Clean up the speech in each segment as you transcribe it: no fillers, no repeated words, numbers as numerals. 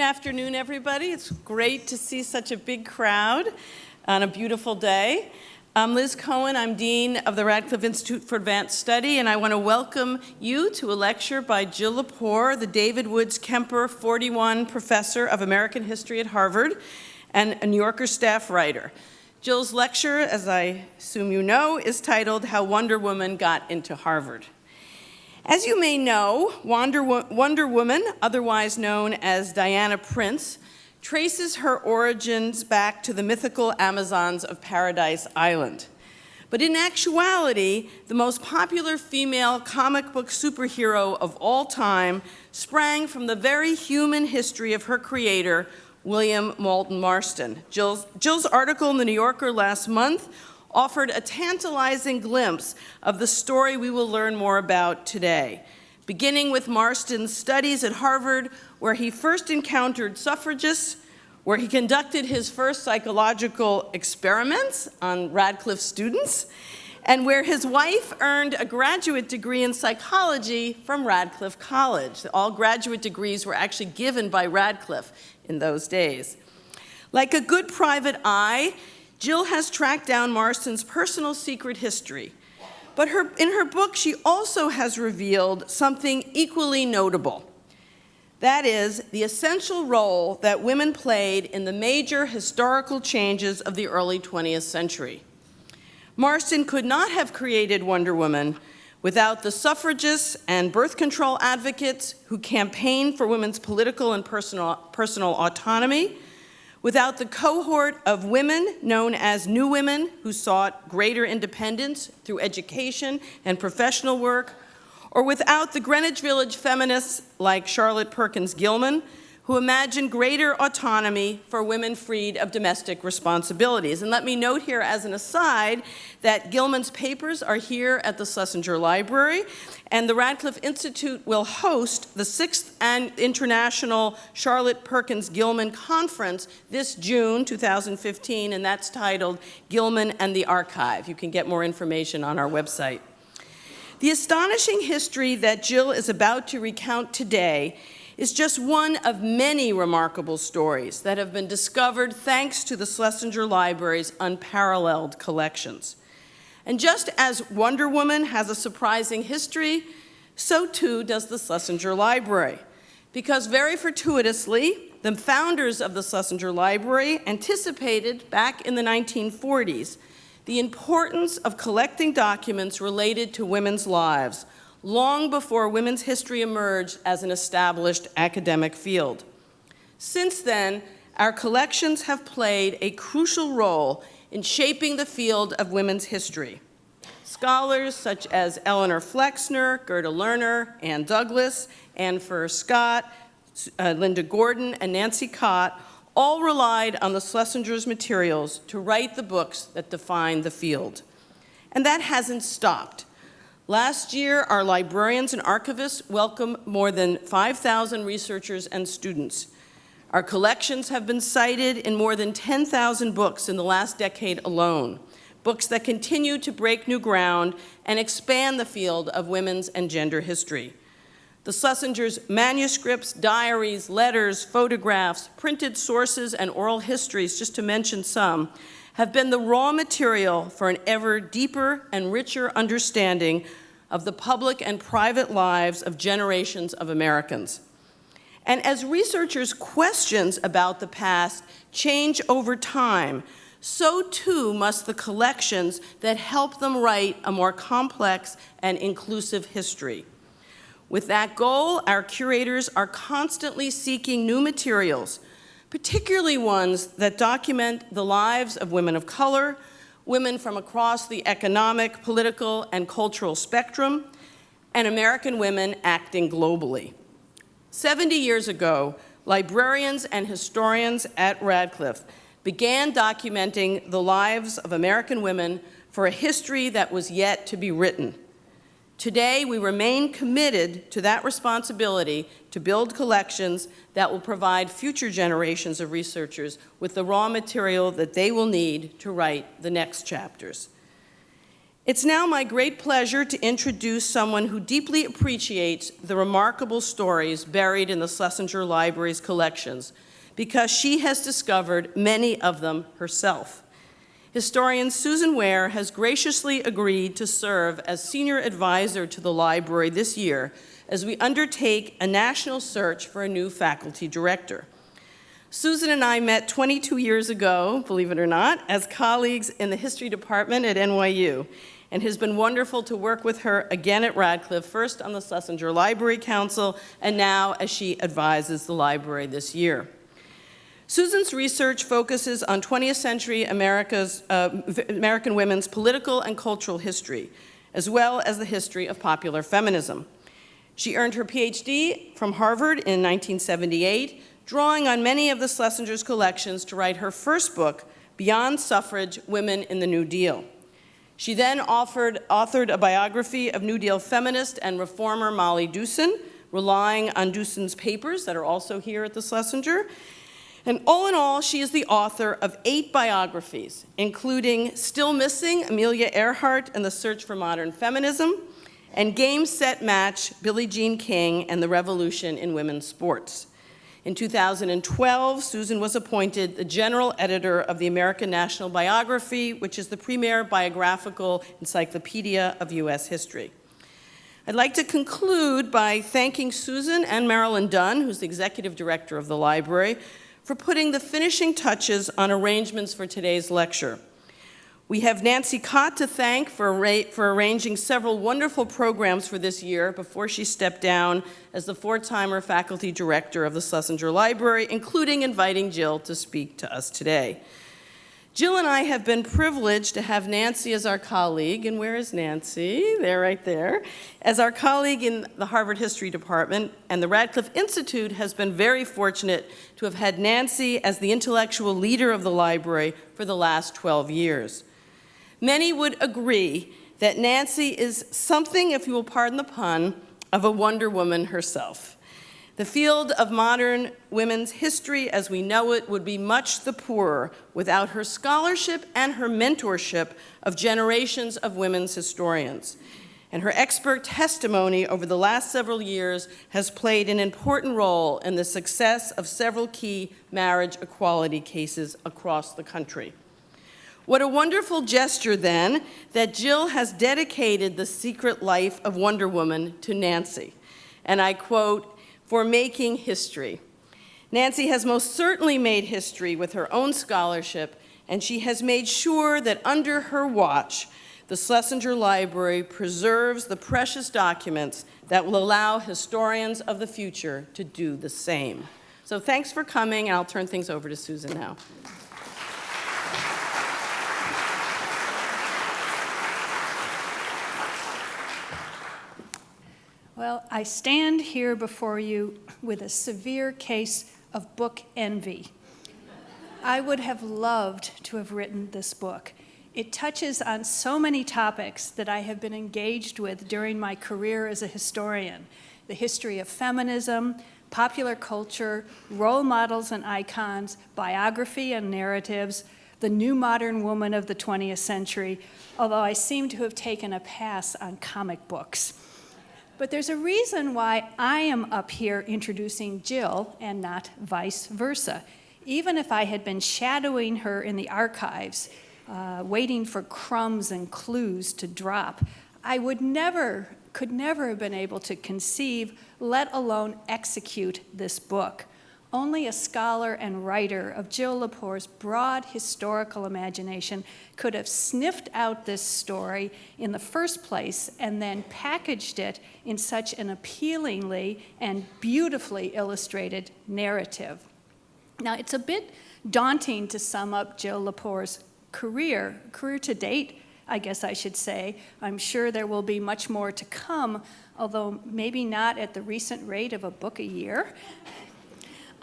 Good afternoon, everybody. It's great to see such a big crowd on a beautiful day. I'm Liz Cohen. I'm Dean of the Radcliffe Institute for Advanced Study, and I want to welcome you to a lecture by Jill Lepore, the David Woods Kemper 41 Professor of American History at Harvard and a New Yorker staff writer. Jill's lecture, as I assume you know, is titled How Wonder Woman Got into Harvard. As you may know, Wonder Woman, otherwise known as Diana Prince, traces her origins back to the mythical Amazons of Paradise Island. But in actuality, the most popular female comic book superhero of all time sprang from the very human history of her creator, William Moulton Marston. Jill's article in the New Yorker last month offered a tantalizing glimpse of the story we will learn more about today, beginning with Marston's studies at Harvard, where he first encountered suffragists, where he conducted his first psychological experiments on Radcliffe students, and where his wife earned a graduate degree in psychology from Radcliffe College. All graduate degrees were actually given by Radcliffe in those days. Like a good private eye, Jill has tracked down Marston's personal secret history, but in her book, she also has revealed something equally notable. That is, the essential role that women played in the major historical changes of the early 20th century. Marston could not have created Wonder Woman without the suffragists and birth control advocates who campaigned for women's political and personal autonomy, without the cohort of women known as New Women who sought greater independence through education and professional work, or without the Greenwich Village feminists like Charlotte Perkins Gilman, who imagined greater autonomy for women freed of domestic responsibilities. And let me note here as an aside that Gilman's papers are here at the Schlesinger Library, and the Radcliffe Institute will host the 6th International Charlotte Perkins Gilman Conference this June 2015, and that's titled Gilman and the Archive. You can get more information on our website. The astonishing history that Jill is about to recount today is just one of many remarkable stories that have been discovered thanks to the Schlesinger Library's unparalleled collections. And just as Wonder Woman has a surprising history, so too does the Schlesinger Library. Because very fortuitously, the founders of the Schlesinger Library anticipated back in the 1940s the importance of collecting documents related to women's lives, long before women's history emerged as an established academic field. Since then, our collections have played a crucial role in shaping the field of women's history. Scholars such as Eleanor Flexner, Gerda Lerner, Ann Douglas, Anne Furr Scott, Linda Gordon, and Nancy Cott all relied on the Schlesinger's materials to write the books that define the field. And that hasn't stopped. Last year, our librarians and archivists welcomed more than 5,000 researchers and students. Our collections have been cited in more than 10,000 books in the last decade alone, books that continue to break new ground and expand the field of women's and gender history. The Schlesinger's manuscripts, diaries, letters, photographs, printed sources, and oral histories, just to mention some, have been the raw material for an ever deeper and richer understanding of the public and private lives of generations of Americans. And as researchers' questions about the past change over time, so too must the collections that help them write a more complex and inclusive history. With that goal, our curators are constantly seeking new materials, particularly ones that document the lives of women of color, women from across the economic, political, and cultural spectrum, and American women acting globally. 70 years ago, librarians and historians at Radcliffe began documenting the lives of American women for a history that was yet to be written. Today, we remain committed to that responsibility to build collections that will provide future generations of researchers with the raw material that they will need to write the next chapters. It's now my great pleasure to introduce someone who deeply appreciates the remarkable stories buried in the Schlesinger Library's collections, because she has discovered many of them herself. Historian Susan Ware has graciously agreed to serve as senior advisor to the library this year as we undertake a national search for a new faculty director. Susan and I met 22 years ago, believe it or not, as colleagues in the history department at NYU, and it has been wonderful to work with her again at Radcliffe, first on the Schlesinger Library Council, and now as she advises the library this year. Susan's research focuses on 20th century American women's political and cultural history, as well as the history of popular feminism. She earned her PhD from Harvard in 1978, drawing on many of the Schlesinger's collections to write her first book, Beyond Suffrage, Women in the New Deal. She then authored a biography of New Deal feminist and reformer Molly Dewson, relying on Dewson's papers that are also here at the Schlesinger. And all in all, she is the author of 8 biographies, including Still Missing, Amelia Earhart and the Search for Modern Feminism, and Game, Set, Match, Billie Jean King and the Revolution in Women's Sports. In 2012, Susan was appointed the general editor of the American National Biography, which is the premier biographical encyclopedia of U.S. history. I'd like to conclude by thanking Susan and Marilyn Dunn, who's the executive director of the library, for putting the finishing touches on arrangements for today's lecture. We have Nancy Cott to thank for arranging several wonderful programs for this year before she stepped down as the four-timer faculty director of the Schlesinger Library, including inviting Jill to speak to us today. Jill and I have been privileged to have Nancy as our colleague, and where is Nancy? There, right there. As our colleague in the Harvard History Department, and the Radcliffe Institute has been very fortunate to have had Nancy as the intellectual leader of the library for the last 12 years. Many would agree that Nancy is something, if you will pardon the pun, of a Wonder Woman herself. The field of modern women's history as we know it would be much the poorer without her scholarship and her mentorship of generations of women's historians. And her expert testimony over the last several years has played an important role in the success of several key marriage equality cases across the country. What a wonderful gesture, then, that Jill has dedicated the secret life of Wonder Woman to Nancy. And I quote, "For making history." Nancy has most certainly made history with her own scholarship, and she has made sure that under her watch, the Schlesinger Library preserves the precious documents that will allow historians of the future to do the same. So thanks for coming, and I'll turn things over to Susan now. Well, I stand here before you with a severe case of book envy. I would have loved to have written this book. It touches on so many topics that I have been engaged with during my career as a historian: the history of feminism, popular culture, role models and icons, biography and narratives, the new modern woman of the 20th century, although I seem to have taken a pass on comic books. But there's a reason why I am up here introducing Jill and not vice versa. Even if I had been shadowing her in the archives, waiting for crumbs and clues to drop, I could never have been able to conceive, let alone execute this book. Only a scholar and writer of Jill Lepore's broad historical imagination could have sniffed out this story in the first place and then packaged it in such an appealingly and beautifully illustrated narrative. Now, it's a bit daunting to sum up Jill Lepore's career to date, I guess I should say. I'm sure there will be much more to come, although maybe not at the recent rate of a book a year.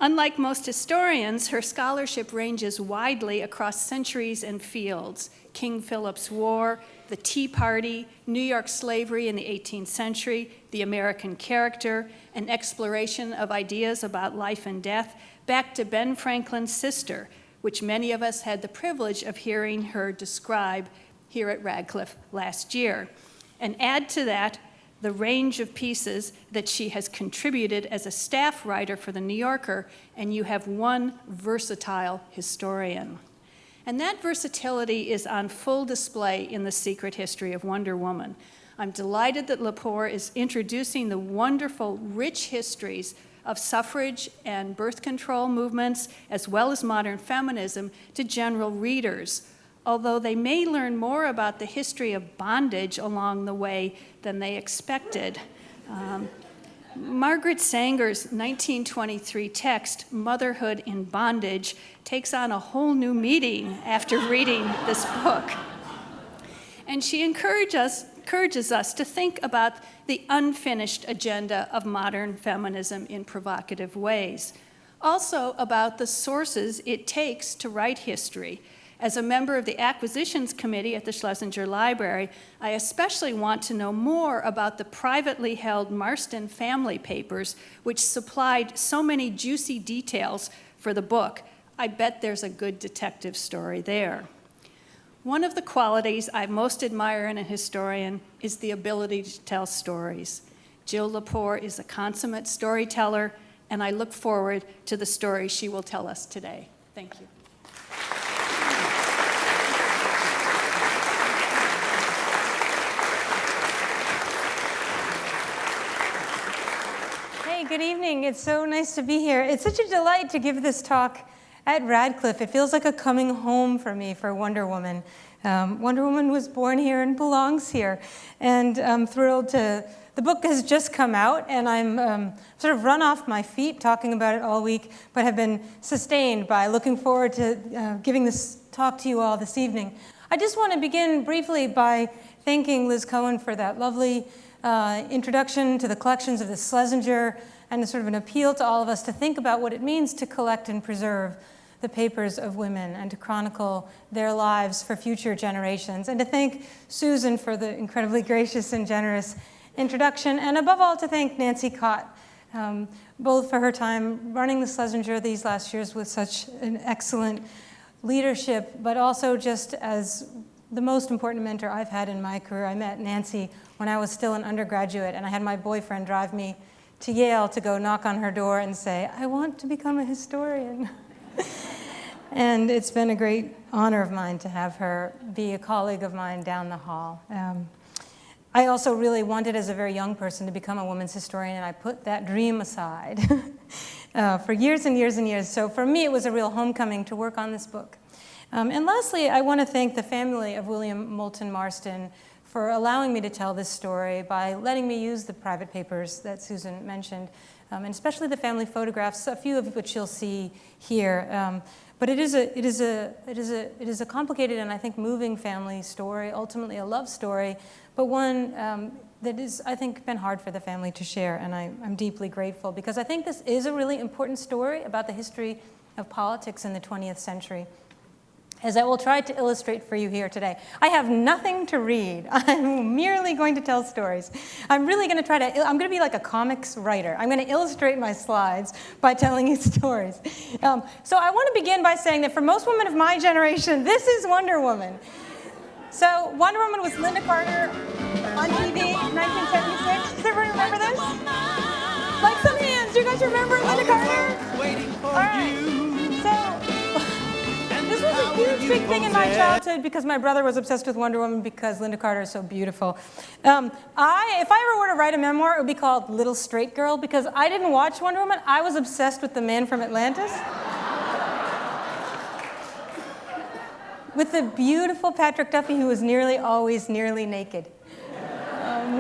Unlike most historians, her scholarship ranges widely across centuries and fields: King Philip's War, the Tea Party, New York slavery in the 18th century, the American character, an exploration of ideas about life and death, back to Ben Franklin's sister, which many of us had the privilege of hearing her describe here at Radcliffe last year. And add to that the range of pieces that she has contributed as a staff writer for The New Yorker, and you have one versatile historian. And that versatility is on full display in The Secret History of Wonder Woman. I'm delighted that Lepore is introducing the wonderful, rich histories of suffrage and birth control movements, as well as modern feminism, to general readers, although they may learn more about the history of bondage along the way than they expected. Margaret Sanger's 1923 text, Motherhood in Bondage, takes on a whole new meaning after reading this book. And she encourages us to think about the unfinished agenda of modern feminism in provocative ways. Also about the sources it takes to write history. As a member of the Acquisitions Committee at the Schlesinger Library, I especially want to know more about the privately held Marston family papers, which supplied so many juicy details for the book. I bet there's a good detective story there. One of the qualities I most admire in a historian is the ability to tell stories. Jill Lepore is a consummate storyteller, and I look forward to the story she will tell us today. Thank you. Good evening. It's so nice to be here. It's such a delight to give this talk at Radcliffe. It feels like a coming home for me for Wonder Woman. Wonder Woman was born here and belongs here. And I'm thrilled to, the book has just come out, and I'm sort of run off my feet talking about it all week, but have been sustained by looking forward to giving this talk to you all this evening. I just want to begin briefly by thanking Liz Cohen for that lovely introduction to the collections of the Schlesinger, and sort of an appeal to all of us to think about what it means to collect and preserve the papers of women and to chronicle their lives for future generations. And to thank Susan for the incredibly gracious and generous introduction, and above all to thank Nancy Cott, both for her time running the Schlesinger these last years with such an excellent leadership, but also just as the most important mentor I've had in my career. I met Nancy when I was still an undergraduate, and I had my boyfriend drive me to Yale to go knock on her door and say, I want to become a historian. And it's been a great honor of mine to have her be a colleague of mine down the hall. I also really wanted as a very young person to become a women's historian, and I put that dream aside for years and years and years. So for me, it was a real homecoming to work on this book. And lastly, I want to thank the family of William Moulton Marston for allowing me to tell this story by letting me use the private papers that Susan mentioned, and especially the family photographs, a few of which you'll see here. But it is a complicated and I think moving family story, ultimately a love story, but one that is, I think, been hard for the family to share, and I'm deeply grateful because I think this is a really important story about the history of politics in the 20th century. As I will try to illustrate for you here today. I have nothing to read. I'm merely going to tell stories. I'm really going to I'm going to be like a comics writer. I'm going to illustrate my slides by telling you stories. So I want to begin by saying that for most women of my generation, this is Wonder Woman. So Wonder Woman was Linda Carter on TV in 1976. Does everyone remember this? Like some hands. Do you guys remember Linda Carter? All right. This was a huge big thing in my childhood because my brother was obsessed with Wonder Woman because Linda Carter is so beautiful. If I ever were to write a memoir, it would be called Little Straight Girl because I didn't watch Wonder Woman. I was obsessed with the man from Atlantis. With the beautiful Patrick Duffy who was nearly always nearly naked.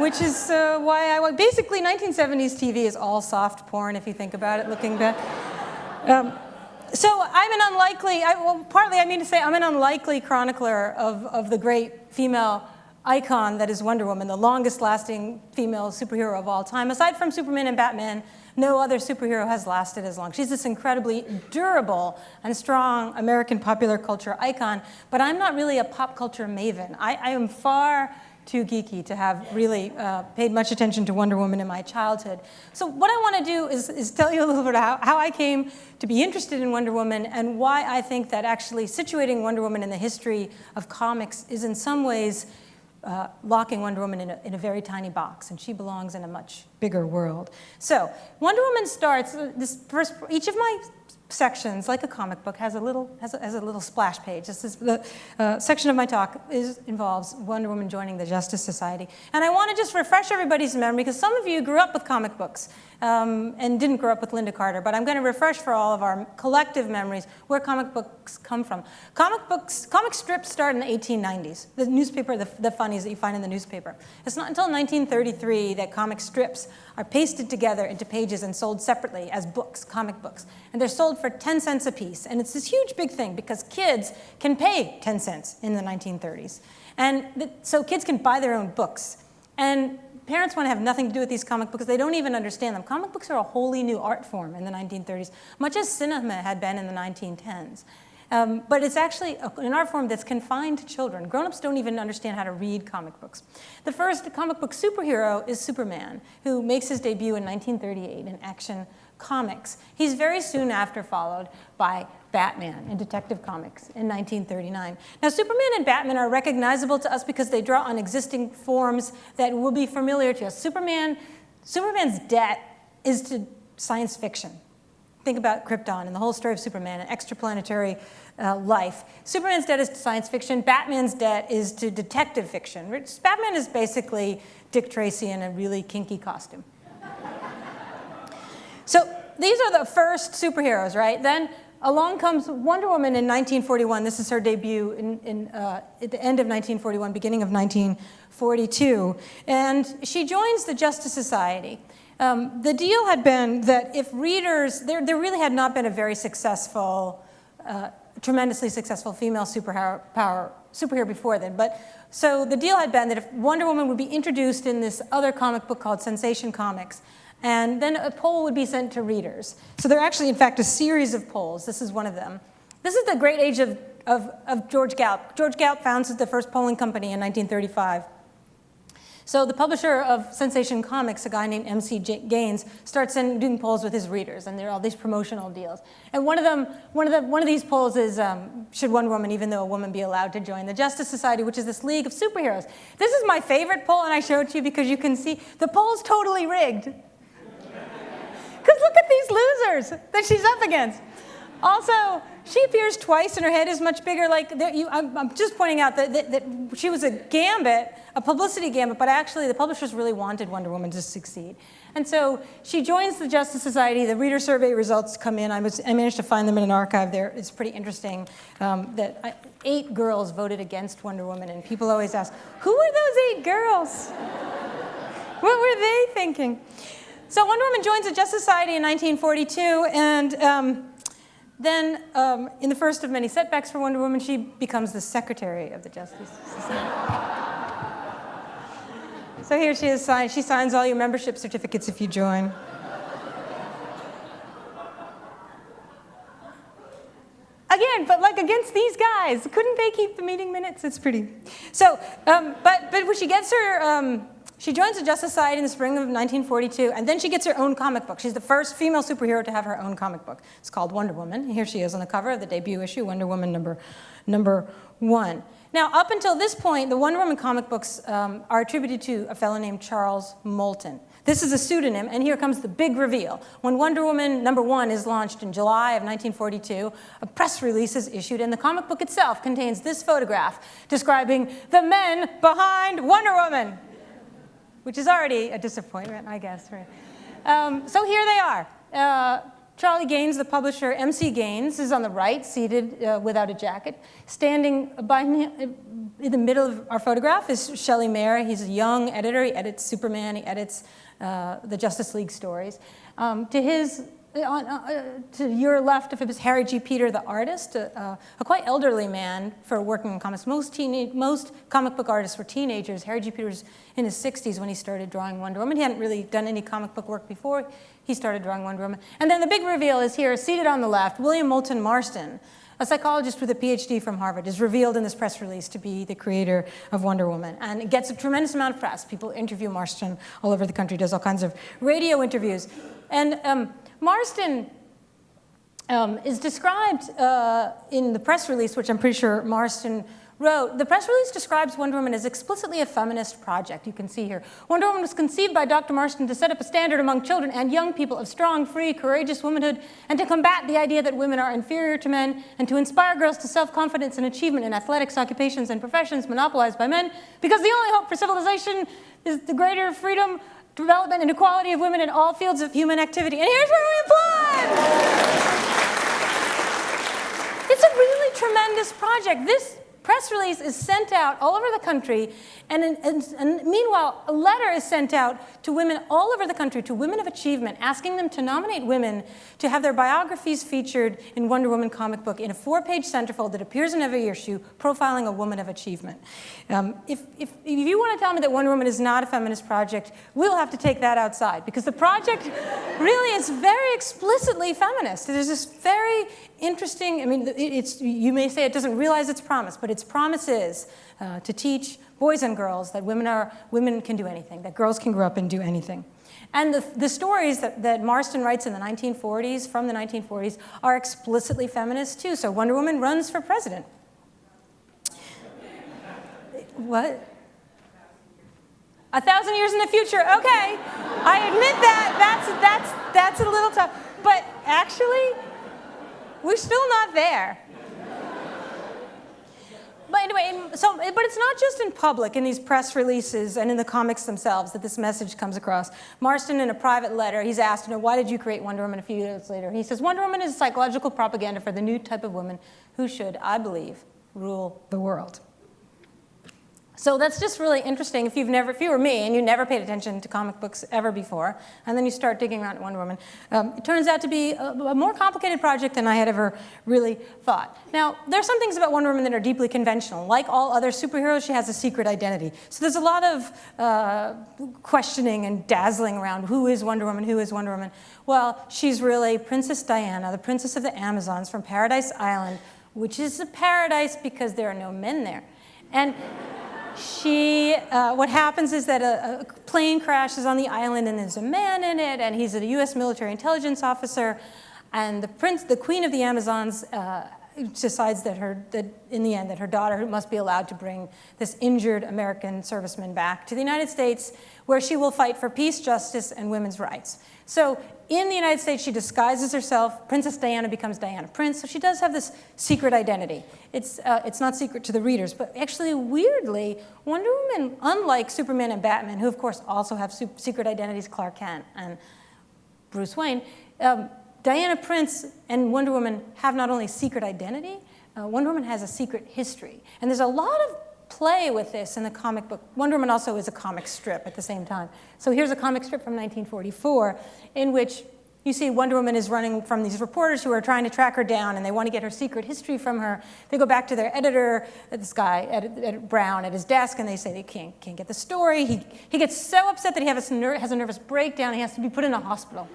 Which is why basically 1970s TV is all soft porn if you think about it, looking back. So I'm an unlikely, I'm an unlikely chronicler of the great female icon that is Wonder Woman, the longest lasting female superhero of all time. Aside from Superman and Batman, no other superhero has lasted as long. She's this incredibly durable and strong American popular culture icon, but I'm not really a pop culture maven. I am far too geeky to have really paid much attention to Wonder Woman in my childhood. So what I want to do is tell you a little bit about how I came to be interested in Wonder Woman and why I think that actually situating Wonder Woman in the history of comics is in some ways locking Wonder Woman in a very tiny box, and she belongs in a much bigger world. So Wonder Woman starts, each of my sections, like a comic book, has a little splash page. This is the section of my talk involves Wonder Woman joining the Justice Society. And I want to just refresh everybody's memory, because some of you grew up with comic books and didn't grow up with Linda Carter, but I'm going to refresh for all of our collective memories where comic books come from. Comic strips start in the 1890s. The newspaper, the funnies that you find in the newspaper. It's not until 1933 that comic strips are pasted together into pages and sold separately as books, comic books. And they're sold for 10 cents a piece. And it's this huge big thing because kids can pay 10 cents in the 1930s. And so kids can buy their own books. And parents want to have nothing to do with these comic books. They don't even understand them. Comic books are a wholly new art form in the 1930s, much as cinema had been in the 1910s. But it's actually an art form that's confined to children. Grown-ups don't even understand how to read comic books. The first comic book superhero is Superman, who makes his debut in 1938 in Action Comics. He's very soon after followed by Batman in Detective Comics in 1939. Now, Superman and Batman are recognizable to us because they draw on existing forms that will be familiar to us. Superman's debt is to science fiction. Think about Krypton and the whole story of Superman and extraplanetary life. Superman's debt is to science fiction. Batman's debt is to detective fiction. Batman is basically Dick Tracy in a really kinky costume. So these are the first superheroes, right? Then along comes Wonder Woman in 1941. This is her debut at the end of 1941, beginning of 1942. And she joins the Justice Society. The deal had been that if readers, there really had not been a very successful, tremendously successful female superhero before then. But so the deal had been that if Wonder Woman would be introduced in this other comic book called Sensation Comics, and then a poll would be sent to readers. So there are actually, in fact, a series of polls. This is one of them. This is the great age of George Gallup. George Gallup founds the first polling company in 1935. So the publisher of Sensation Comics, a guy named M.C. Gaines, starts doing polls with his readers, and there are all these promotional deals. And one of these polls is, should Wonder Woman, even though a woman, be allowed to join the Justice Society, which is this league of superheroes? This is my favorite poll, and I show it to you because you can see the poll's totally rigged. Because look at these losers that she's up against. Also, she appears twice and her head is much bigger. I'm just pointing out that she was a gambit, a publicity gambit, but actually the publishers really wanted Wonder Woman to succeed. And so she joins the Justice Society. The reader survey results come in. I managed to find them in an archive there. It's pretty interesting that 8 girls voted against Wonder Woman, and people always ask, who were those 8 girls? What were they thinking? So Wonder Woman joins the Justice Society in 1942, and then, in the first of many setbacks for Wonder Woman, she becomes the secretary of the Justice Society. So here she is, she signs all your membership certificates if you join. Again, but like against these guys, couldn't they keep the meeting minutes? It's pretty. So, but when she gets her, she joins the Justice Society in the spring of 1942, and then she gets her own comic book. She's the first female superhero to have her own comic book. It's called Wonder Woman. And here she is on the cover of the debut issue, Wonder Woman number 1. Now, up until this point, the Wonder Woman comic books are attributed to a fellow named Charles Moulton. This is a pseudonym, and here comes the big reveal. When Wonder Woman number 1 is launched in July of 1942, a press release is issued, and the comic book itself contains this photograph describing the men behind Wonder Woman, which is already a disappointment, I guess. Right? So here they are. Charlie Gaines, the publisher, M.C. Gaines, is on the right, seated without a jacket. Standing by in the middle of our photograph is Shelley Mayer. He's a young editor. He edits Superman. He edits the Justice League stories. To your left of him is Harry G. Peter, the artist, a quite elderly man for working in comics. Most comic book artists were teenagers. Harry G. Peter was in his 60s when he started drawing Wonder Woman. He hadn't really done any comic book work before he started drawing Wonder Woman. And then the big reveal is here, seated on the left, William Moulton Marston, a psychologist with a PhD from Harvard, is revealed in this press release to be the creator of Wonder Woman. And it gets a tremendous amount of press. People interview Marston all over the country, does all kinds of radio interviews. And Marston is described in the press release, which I'm pretty sure Marston wrote. The press release describes Wonder Woman as explicitly a feminist project, you can see here. Wonder Woman was conceived by Dr. Marston to set up a standard among children and young people of strong, free, courageous womanhood, and to combat the idea that women are inferior to men, and to inspire girls to self-confidence and achievement in athletics, occupations, and professions monopolized by men, because the only hope for civilization is the greater freedom, development, and equality of women in all fields of human activity. And here's where we applaud! It's a really tremendous project. This press release is sent out all over the country, and meanwhile, a letter is sent out to women all over the country, to women of achievement, asking them to nominate women to have their biographies featured in Wonder Woman comic book in a 4-page centerfold that appears in every issue, profiling a woman of achievement. If you want to tell me that Wonder Woman is not a feminist project, we'll have to take that outside, because the project really is very explicitly feminist. There's this very interesting, I mean, you may say it doesn't realize its promise, but its promise is to teach boys and girls that women can do anything, that girls can grow up and do anything. And the stories that Marston writes in the 1940s, from the 1940s, are explicitly feminist too. So Wonder Woman runs for president. What? 1,000 years in the future, okay. I admit that's a little tough. But actually, we're still not there. But anyway, but it's not just in public, in these press releases and in the comics themselves, that this message comes across. Marston, in a private letter, he's asked, why did you create Wonder Woman? A few years later, he says, Wonder Woman is psychological propaganda for the new type of woman who should, I believe, rule the world. So that's just really interesting. If you were me and you never paid attention to comic books ever before, and then you start digging around at Wonder Woman, it turns out to be a more complicated project than I had ever really thought. Now, there are some things about Wonder Woman that are deeply conventional. Like all other superheroes, she has a secret identity. So there's a lot of questioning and dazzling around who is Wonder Woman, who is Wonder Woman. Well, she's really Princess Diana, the princess of the Amazons from Paradise Island, which is a paradise because there are no men there. And what happens is that a plane crashes on the island and there's a man in it, and he's a U.S. military intelligence officer, and the queen of the Amazons decides that in the end that her daughter must be allowed to bring this injured American serviceman back to the United States, where she will fight for peace, justice, and women's rights. So in the United States, she disguises herself. Princess Diana becomes Diana Prince, so she does have this secret identity. It's not secret to the readers, but actually, weirdly, Wonder Woman, unlike Superman and Batman, who of course also have secret identities, Clark Kent and Bruce Wayne, Diana Prince and Wonder Woman have not only secret identity, Wonder Woman has a secret history. And there's a lot of play with this in the comic book. Wonder Woman also is a comic strip at the same time. So here's a comic strip from 1944 in which you see Wonder Woman is running from these reporters who are trying to track her down, and they want to get her secret history from her. They go back to their editor, this guy, Editor Brown, at his desk, and they say they can't get the story. He gets so upset that he has a nervous breakdown. He has to be put in a hospital.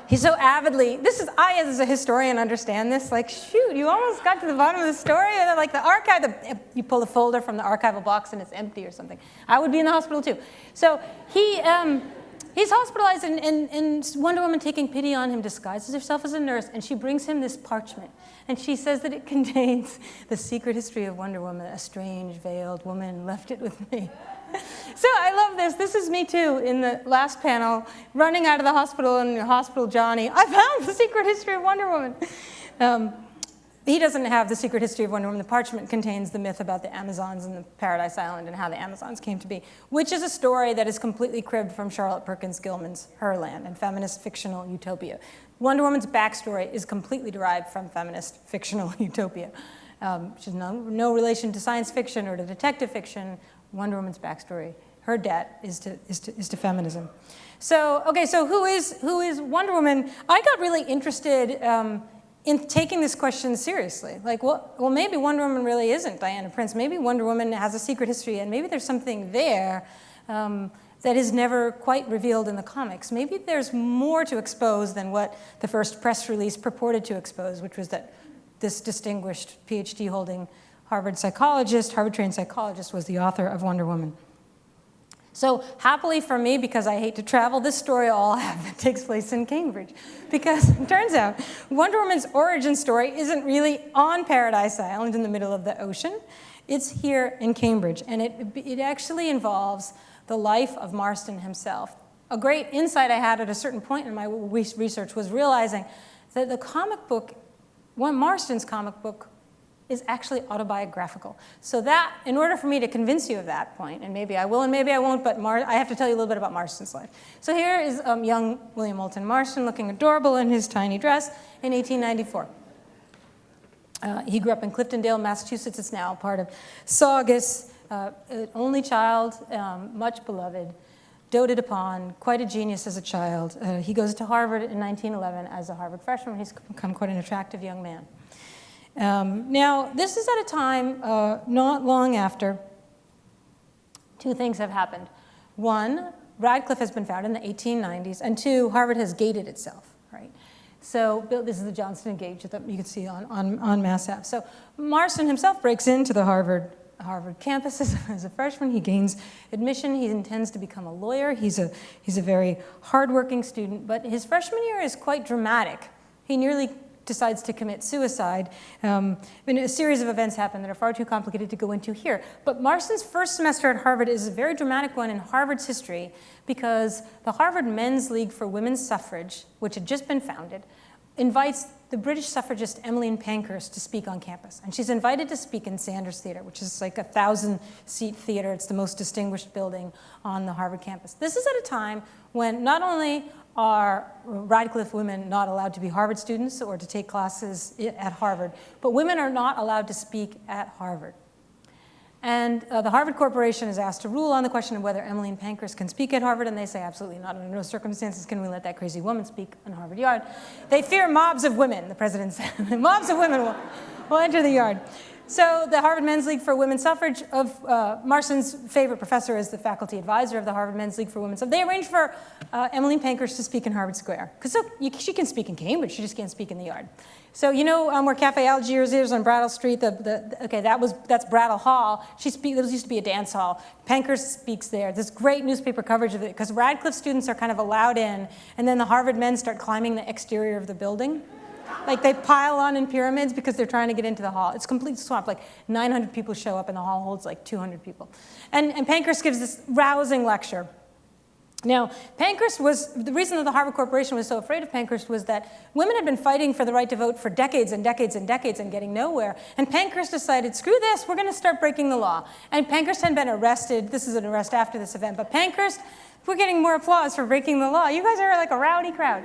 He's so avidly, I as a historian understand this, like, shoot, you almost got to the bottom of the story, and then, like the archive, you pull the folder from the archival box and it's empty or something. I would be in the hospital too. So he's hospitalized, and Wonder Woman, taking pity on him, disguises herself as a nurse, and she brings him this parchment. And she says that it contains the secret history of Wonder Woman. A strange, veiled woman left it with me. So I love this. This is me too in the last panel, running out of the hospital, and Hospital Johnny, I found the secret history of Wonder Woman. He doesn't have the secret history of Wonder Woman. The parchment contains the myth about the Amazons and the Paradise Island and how the Amazons came to be, which is a story that is completely cribbed from Charlotte Perkins Gilman's Herland and feminist fictional utopia. Wonder Woman's backstory is completely derived from feminist fictional utopia. She's no relation to science fiction or to detective fiction. Wonder Woman's backstory, her debt is to feminism. So, okay, so who is Wonder Woman? I got really interested in taking this question seriously. Like, well, maybe Wonder Woman really isn't Diana Prince. Maybe Wonder Woman has a secret history, and maybe there's something there that is never quite revealed in the comics. Maybe there's more to expose than what the first press release purported to expose, which was that this distinguished PhD-holding Harvard-trained psychologist was the author of Wonder Woman. So happily for me, because I hate to travel, this story all takes place in Cambridge. Because it turns out Wonder Woman's origin story isn't really on Paradise Island in the middle of the ocean. It's here in Cambridge, and it actually involves the life of Marston himself. A great insight I had at a certain point in my research was realizing that the comic book, Marston's comic book, is actually autobiographical. So that, in order for me to convince you of that point, and maybe I will and maybe I won't, but I have to tell you a little bit about Marston's life. So here is young William Moulton Marston looking adorable in his tiny dress in 1894. He grew up in Cliftondale, Massachusetts. It's now part of Saugus. Only child, much beloved, doted upon, quite a genius as a child. He goes to Harvard in 1911 as a Harvard freshman. He's become quite an attractive young man. Now, this is at a time not long after two things have happened. One, Radcliffe has been founded in the 1890s, and two, Harvard has gated itself, right? So this is the Johnston Gate that you can see on Mass Ave. So Marston himself breaks into the Harvard campus as a freshman. He gains admission. He intends to become a lawyer. He's a very hardworking student, but his freshman year is quite dramatic. He nearly decides to commit suicide. A series of events happen that are far too complicated to go into here. But Marston's first semester at Harvard is a very dramatic one in Harvard's history because the Harvard Men's League for Women's Suffrage, which had just been founded, invites the British suffragist Emmeline Pankhurst to speak on campus. And she's invited to speak in Sanders Theater, which is like a 1,000-seat theater. It's the most distinguished building on the Harvard campus. This is at a time when not only are Radcliffe women not allowed to be Harvard students or to take classes at Harvard, but women are not allowed to speak at Harvard. And the Harvard Corporation is asked to rule on the question of whether Emmeline Pankhurst can speak at Harvard, and they say absolutely not. Under no circumstances can we let that crazy woman speak on Harvard Yard. They fear mobs of women, the president said. Mobs of women will enter the yard. So the Harvard Men's League for Women's Suffrage, Marston's favorite professor is the faculty advisor of the Harvard Men's League for Women's Suffrage. They arranged for Emmeline Pankhurst to speak in Harvard Square. Because she can speak in Cambridge, she just can't speak in the yard. So you know where Cafe Algiers is on Brattle Street? That's Brattle Hall. There used to be a dance hall. Pankhurst speaks there. There's great newspaper coverage of it because Radcliffe students are kind of allowed in, and then the Harvard men start climbing the exterior of the building. Like they pile on in pyramids because they're trying to get into the hall. It's complete swamp. Like 900 people show up and the hall holds like 200 people. And Pankhurst gives this rousing lecture. Now, the reason that the Harvard Corporation was so afraid of Pankhurst was that women had been fighting for the right to vote for decades and decades and decades and getting nowhere. And Pankhurst decided, screw this, we're going to start breaking the law. And Pankhurst had been arrested. This is an arrest after this event. But Pankhurst, we're getting more applause for breaking the law. You guys are like a rowdy crowd.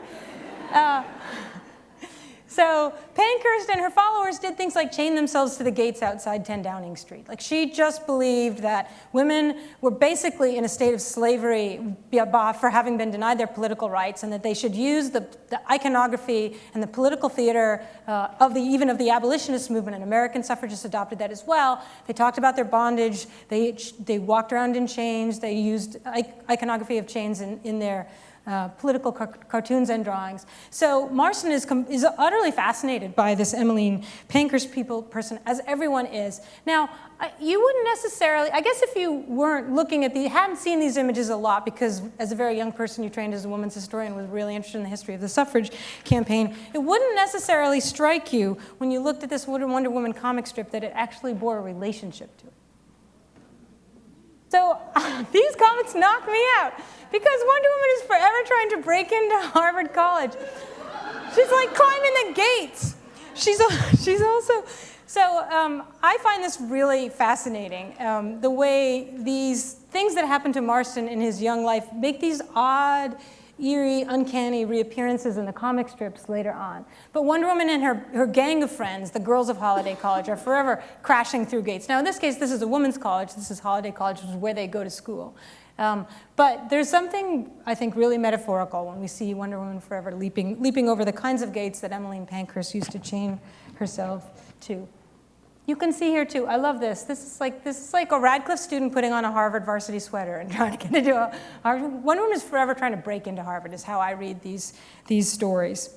So Pankhurst and her followers did things like chain themselves to the gates outside 10 Downing Street. Like she just believed that women were basically in a state of slavery for having been denied their political rights, and that they should use the iconography and the political theater even of the abolitionist movement, and American suffragists adopted that as well. They talked about their bondage. They walked around in chains. They used iconography of chains in their political cartoons and drawings. So Marston is utterly fascinated by this Emmeline Pankhurst person, as everyone is. Now, you wouldn't necessarily, I guess if you weren't looking at hadn't seen these images a lot, because as a very young person you trained as a women's historian, was really interested in the history of the suffrage campaign, it wouldn't necessarily strike you when you looked at this Wonder Woman comic strip that it actually bore a relationship to it. So these comics knock me out because Wonder Woman is forever trying to break into Harvard College. She's like climbing the gates. She's also, so I find this really fascinating, the way these things that happen to Marston in his young life make these odd, eerie, uncanny reappearances in the comic strips later on. But Wonder Woman and her gang of friends, the girls of Holiday College, are forever crashing through gates. Now, in this case, this is a women's college. This is Holiday College, which is where they go to school. But there's something, I think, really metaphorical when we see Wonder Woman forever leaping over the kinds of gates that Emmeline Pankhurst used to chain herself to. You can see here too, I love this. This is like a Radcliffe student putting on a Harvard varsity sweater and trying to get into a Harvard. Wonder Woman is forever trying to break into Harvard is how I read these stories.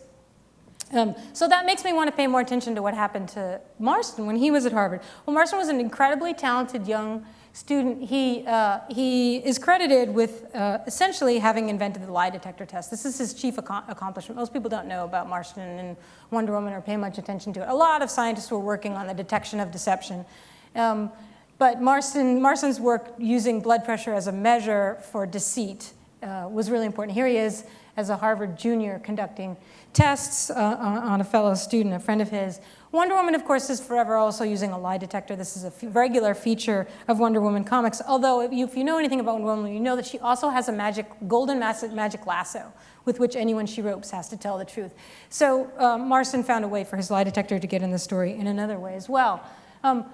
So that makes me want to pay more attention to what happened to Marston when he was at Harvard. Well, Marston was an incredibly talented young student. He is credited with essentially having invented the lie detector test. This is his chief accomplishment. Most people don't know about Marston and Wonder Woman or pay much attention to it. A lot of scientists were working on the detection of deception. But Marston's work using blood pressure as a measure for deceit was really important. Here he is as a Harvard junior conducting tests on a fellow student, a friend of his. Wonder Woman, of course, is forever also using a lie detector. This is a regular feature of Wonder Woman comics, although if you know anything about Wonder Woman, you know that she also has a golden magic lasso with which anyone she ropes has to tell the truth. So Marston found a way for his lie detector to get in the story in another way as well.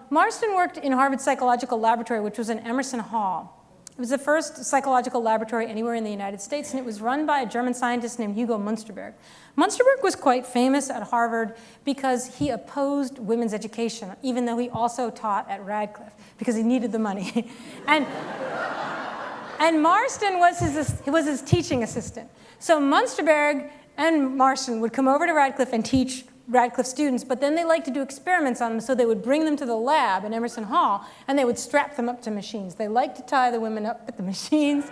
Marston worked in Harvard's psychological laboratory, which was in Emerson Hall. It was the first psychological laboratory anywhere in the United States, and it was run by a German scientist named Hugo Munsterberg. Munsterberg was quite famous at Harvard because he opposed women's education, even though he also taught at Radcliffe, because he needed the money. and Marston was his teaching assistant. So Munsterberg and Marston would come over to Radcliffe and teach Radcliffe students, but then they liked to do experiments on them, so they would bring them to the lab in Emerson Hall, and they would strap them up to machines. They liked to tie the women up at the machines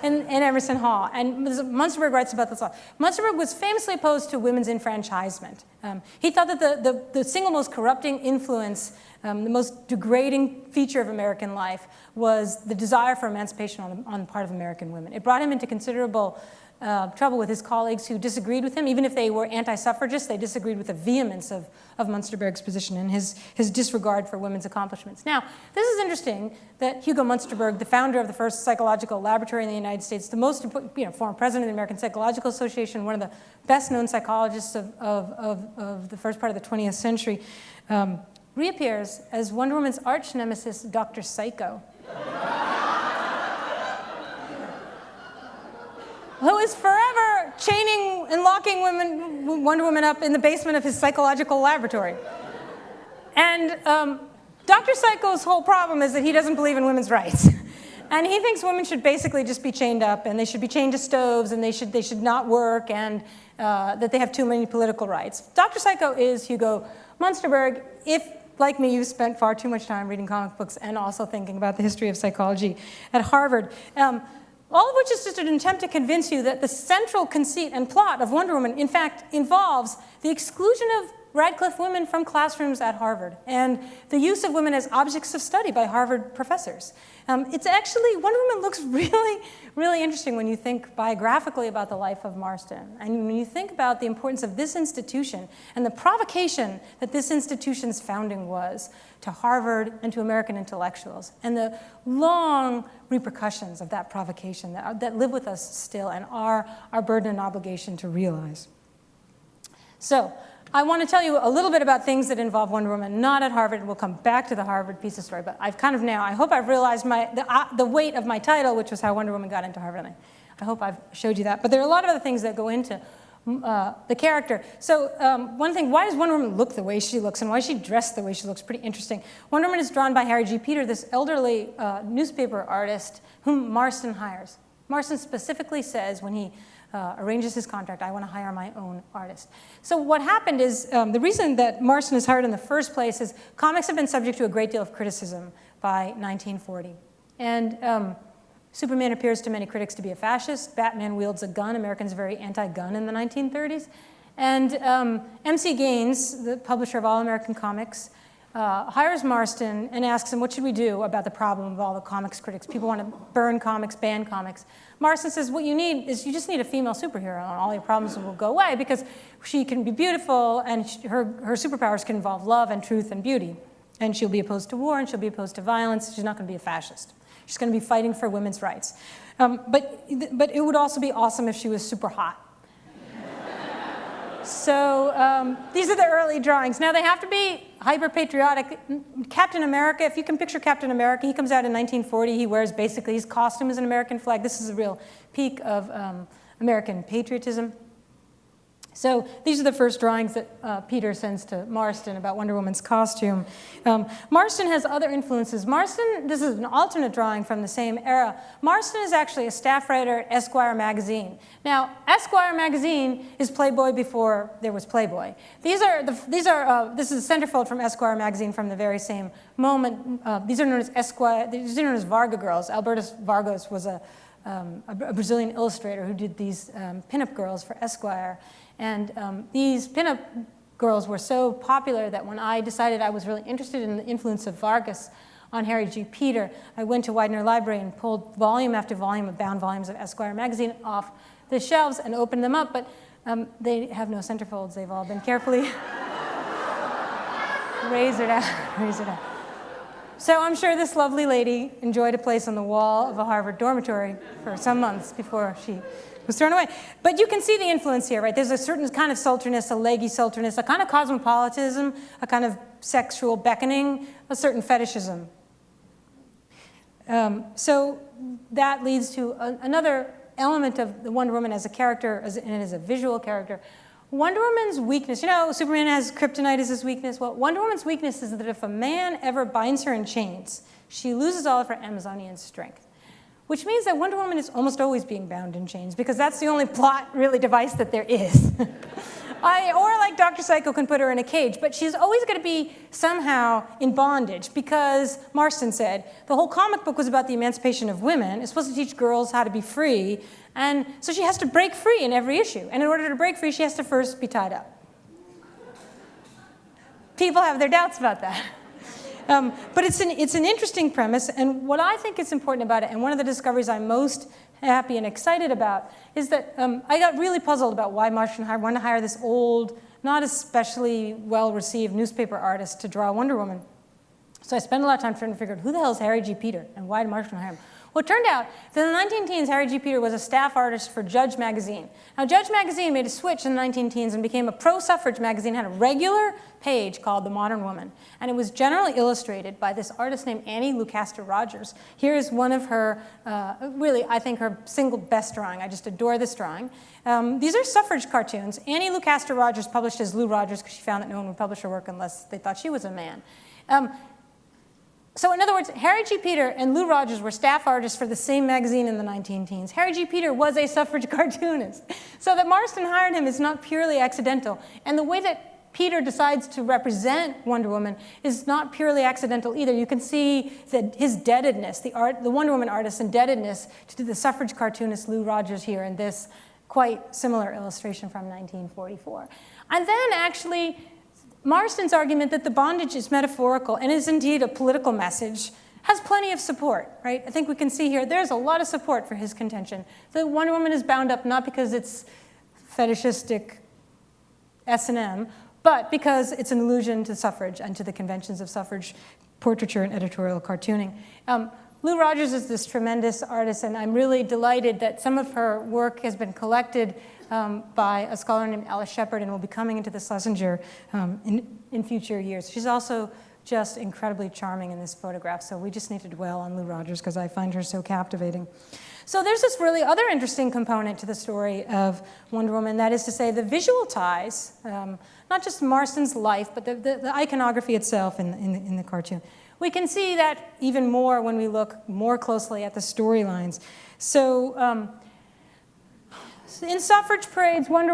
in Emerson Hall. And Munsterberg writes about this a lot. Munsterberg was famously opposed to women's enfranchisement. He thought that the single most corrupting influence, the most degrading feature of American life was the desire for emancipation on the part of American women. It brought him into considerable trouble with his colleagues who disagreed with him. Even if they were anti-suffragists, they disagreed with the vehemence of Munsterberg's position and his disregard for women's accomplishments. Now, this is interesting that Hugo Munsterberg, the founder of the first psychological laboratory in the United States, the most important, former president of the American Psychological Association, one of the best-known psychologists of the first part of the 20th century, reappears as Wonder Woman's arch nemesis, Dr. Psycho. Who is forever chaining and locking Wonder Woman up in the basement of his psychological laboratory. And Dr. Psycho's whole problem is that he doesn't believe in women's rights. And he thinks women should basically just be chained up, and they should be chained to stoves, and they should not work, and that they have too many political rights. Dr. Psycho is Hugo Munsterberg. If, like me, you've spent far too much time reading comic books and also thinking about the history of psychology at Harvard. All of which is just an attempt to convince you that the central conceit and plot of Wonder Woman, in fact, involves the exclusion of Radcliffe women from classrooms at Harvard and the use of women as objects of study by Harvard professors. It's actually, Wonder Woman looks really, really interesting when you think biographically about the life of Marston. And when you think about the importance of this institution and the provocation that this institution's founding was to Harvard and to American intellectuals, and the long repercussions of that provocation that live with us still and are our burden and obligation to realize. So, I want to tell you a little bit about things that involve Wonder Woman, not at Harvard. We'll come back to the Harvard piece of story, but I've kind of now, I hope I've realized the weight of my title, which was how Wonder Woman got into Harvard. I hope I've showed you that. But there are a lot of other things that go into the character. So one thing, why does Wonder Woman look the way she looks, and why is she dressed the way she looks? Pretty interesting. Wonder Woman is drawn by Harry G. Peter, this elderly newspaper artist whom Marston hires. Marston specifically says when he arranges his contract, I want to hire my own artist. So what happened is, the reason that Marston is hired in the first place is comics have been subject to a great deal of criticism by 1940. And Superman appears to many critics to be a fascist. Batman wields a gun. Americans are very anti-gun in the 1930s. And M.C. Gaines, the publisher of All American Comics, hires Marston and asks him, what should we do about the problem of all the comics critics? People want to burn comics, ban comics. Marston says, what you need is you just need a female superhero, and all your problems will go away, because she can be beautiful, and her superpowers can involve love and truth and beauty. And she'll be opposed to war, and she'll be opposed to violence. She's not going to be a fascist. She's going to be fighting for women's rights. But it would also be awesome if she was super hot. So these are the early drawings. Now, they have to be hyper-patriotic. Captain America, if you can picture Captain America, he comes out in 1940. He wears basically, his costume is an American flag. This is a real peak of American patriotism. So these are the first drawings that Peter sends to Marston about Wonder Woman's costume. Marston has other influences. Marston, this is an alternate drawing from the same era. Marston is actually a staff writer at Esquire magazine. Now, Esquire magazine is Playboy before there was Playboy. This is a centerfold from Esquire magazine from the very same moment. These are known as Esquire. These are known as Varga girls. Albertus Vargas was a Brazilian illustrator who did these pinup girls for Esquire. And these pinup girls were so popular that when I decided I was really interested in the influence of Vargas on Harry G. Peter, I went to Widener Library and pulled volume after volume of bound volumes of Esquire magazine off the shelves and opened them up, but they have no centerfolds. They've all been carefully razored out. So I'm sure this lovely lady enjoyed a place on the wall of a Harvard dormitory for some months before she was thrown away. But you can see the influence here, right? There's a certain kind of sultriness, a leggy sultriness, a kind of cosmopolitanism, a kind of sexual beckoning, a certain fetishism. So that leads to another element of the Wonder Woman as a character, and as a visual character. Wonder Woman's weakness, Superman has kryptonite as his weakness. Well, Wonder Woman's weakness is that if a man ever binds her in chains, she loses all of her Amazonian strength. Which means that Wonder Woman is almost always being bound in chains, because that's the only plot, really, device that there is. Or like Dr. Psycho can put her in a cage, but she's always going to be somehow in bondage, because Marston said the whole comic book was about the emancipation of women. It's supposed to teach girls how to be free, and so she has to break free in every issue. And in order to break free, she has to first be tied up. People have their doubts about that. But it's an interesting premise, and what I think is important about it, and one of the discoveries I'm most happy and excited about, is that I got really puzzled about why Marston wanted to hire this old, not especially well-received newspaper artist to draw Wonder Woman. So I spent a lot of time trying to figure out who the hell is Harry G. Peter, and why did Marston hire him? Well, it turned out that in the 19-teens, Harry G. Peter was a staff artist for Judge magazine. Now, Judge magazine made a switch in the 19-teens and became a pro-suffrage magazine, had a regular page called The Modern Woman. And it was generally illustrated by this artist named Annie Lucasta Rogers. Here is one of her, really, I think her single best drawing. I just adore this drawing. These are suffrage cartoons. Annie Lucasta Rogers published as Lou Rogers because she found that no one would publish her work unless they thought she was a man. So in other words, Harry G. Peter and Lou Rogers were staff artists for the same magazine in the 19-teens. Harry G. Peter was a suffrage cartoonist. So that Marston hired him is not purely accidental. And the way that Peter decides to represent Wonder Woman is not purely accidental either. You can see that his indebtedness, the Wonder Woman artist's indebtedness to the suffrage cartoonist Lou Rogers here in this quite similar illustration from 1944. And then actually, Marston's argument that the bondage is metaphorical and is indeed a political message has plenty of support, right? I think we can see here there's a lot of support for his contention that Wonder Woman is bound up not because it's fetishistic S&M, but because it's an allusion to suffrage and to the conventions of suffrage portraiture and editorial cartooning. Lou Rogers is this tremendous artist, and I'm really delighted that some of her work has been collected by a scholar named Alice Shepard and will be coming into the Schlesinger in future years. She's also just incredibly charming in this photograph, so we just need to dwell on Lou Rogers because I find her so captivating. So there's this really other interesting component to the story of Wonder Woman, that is to say the visual ties, not just Marston's life, but the iconography itself in the cartoon. We can see that even more when we look more closely at the storylines. So in suffrage parades, women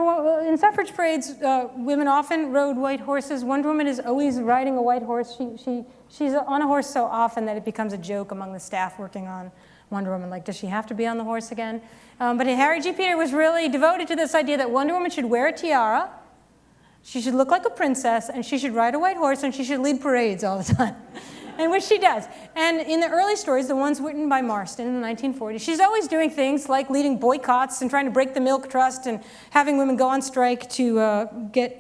often rode white horses. Wonder Woman is always riding a white horse. She's on a horse so often that it becomes a joke among the staff working on Wonder Woman, like, does she have to be on the horse again? But Harry G. Peter was really devoted to this idea that Wonder Woman should wear a tiara, she should look like a princess, and she should ride a white horse, and she should lead parades all the time. And which she does. And in the early stories, the ones written by Marston in the 1940s, she's always doing things like leading boycotts and trying to break the milk trust and having women go on strike to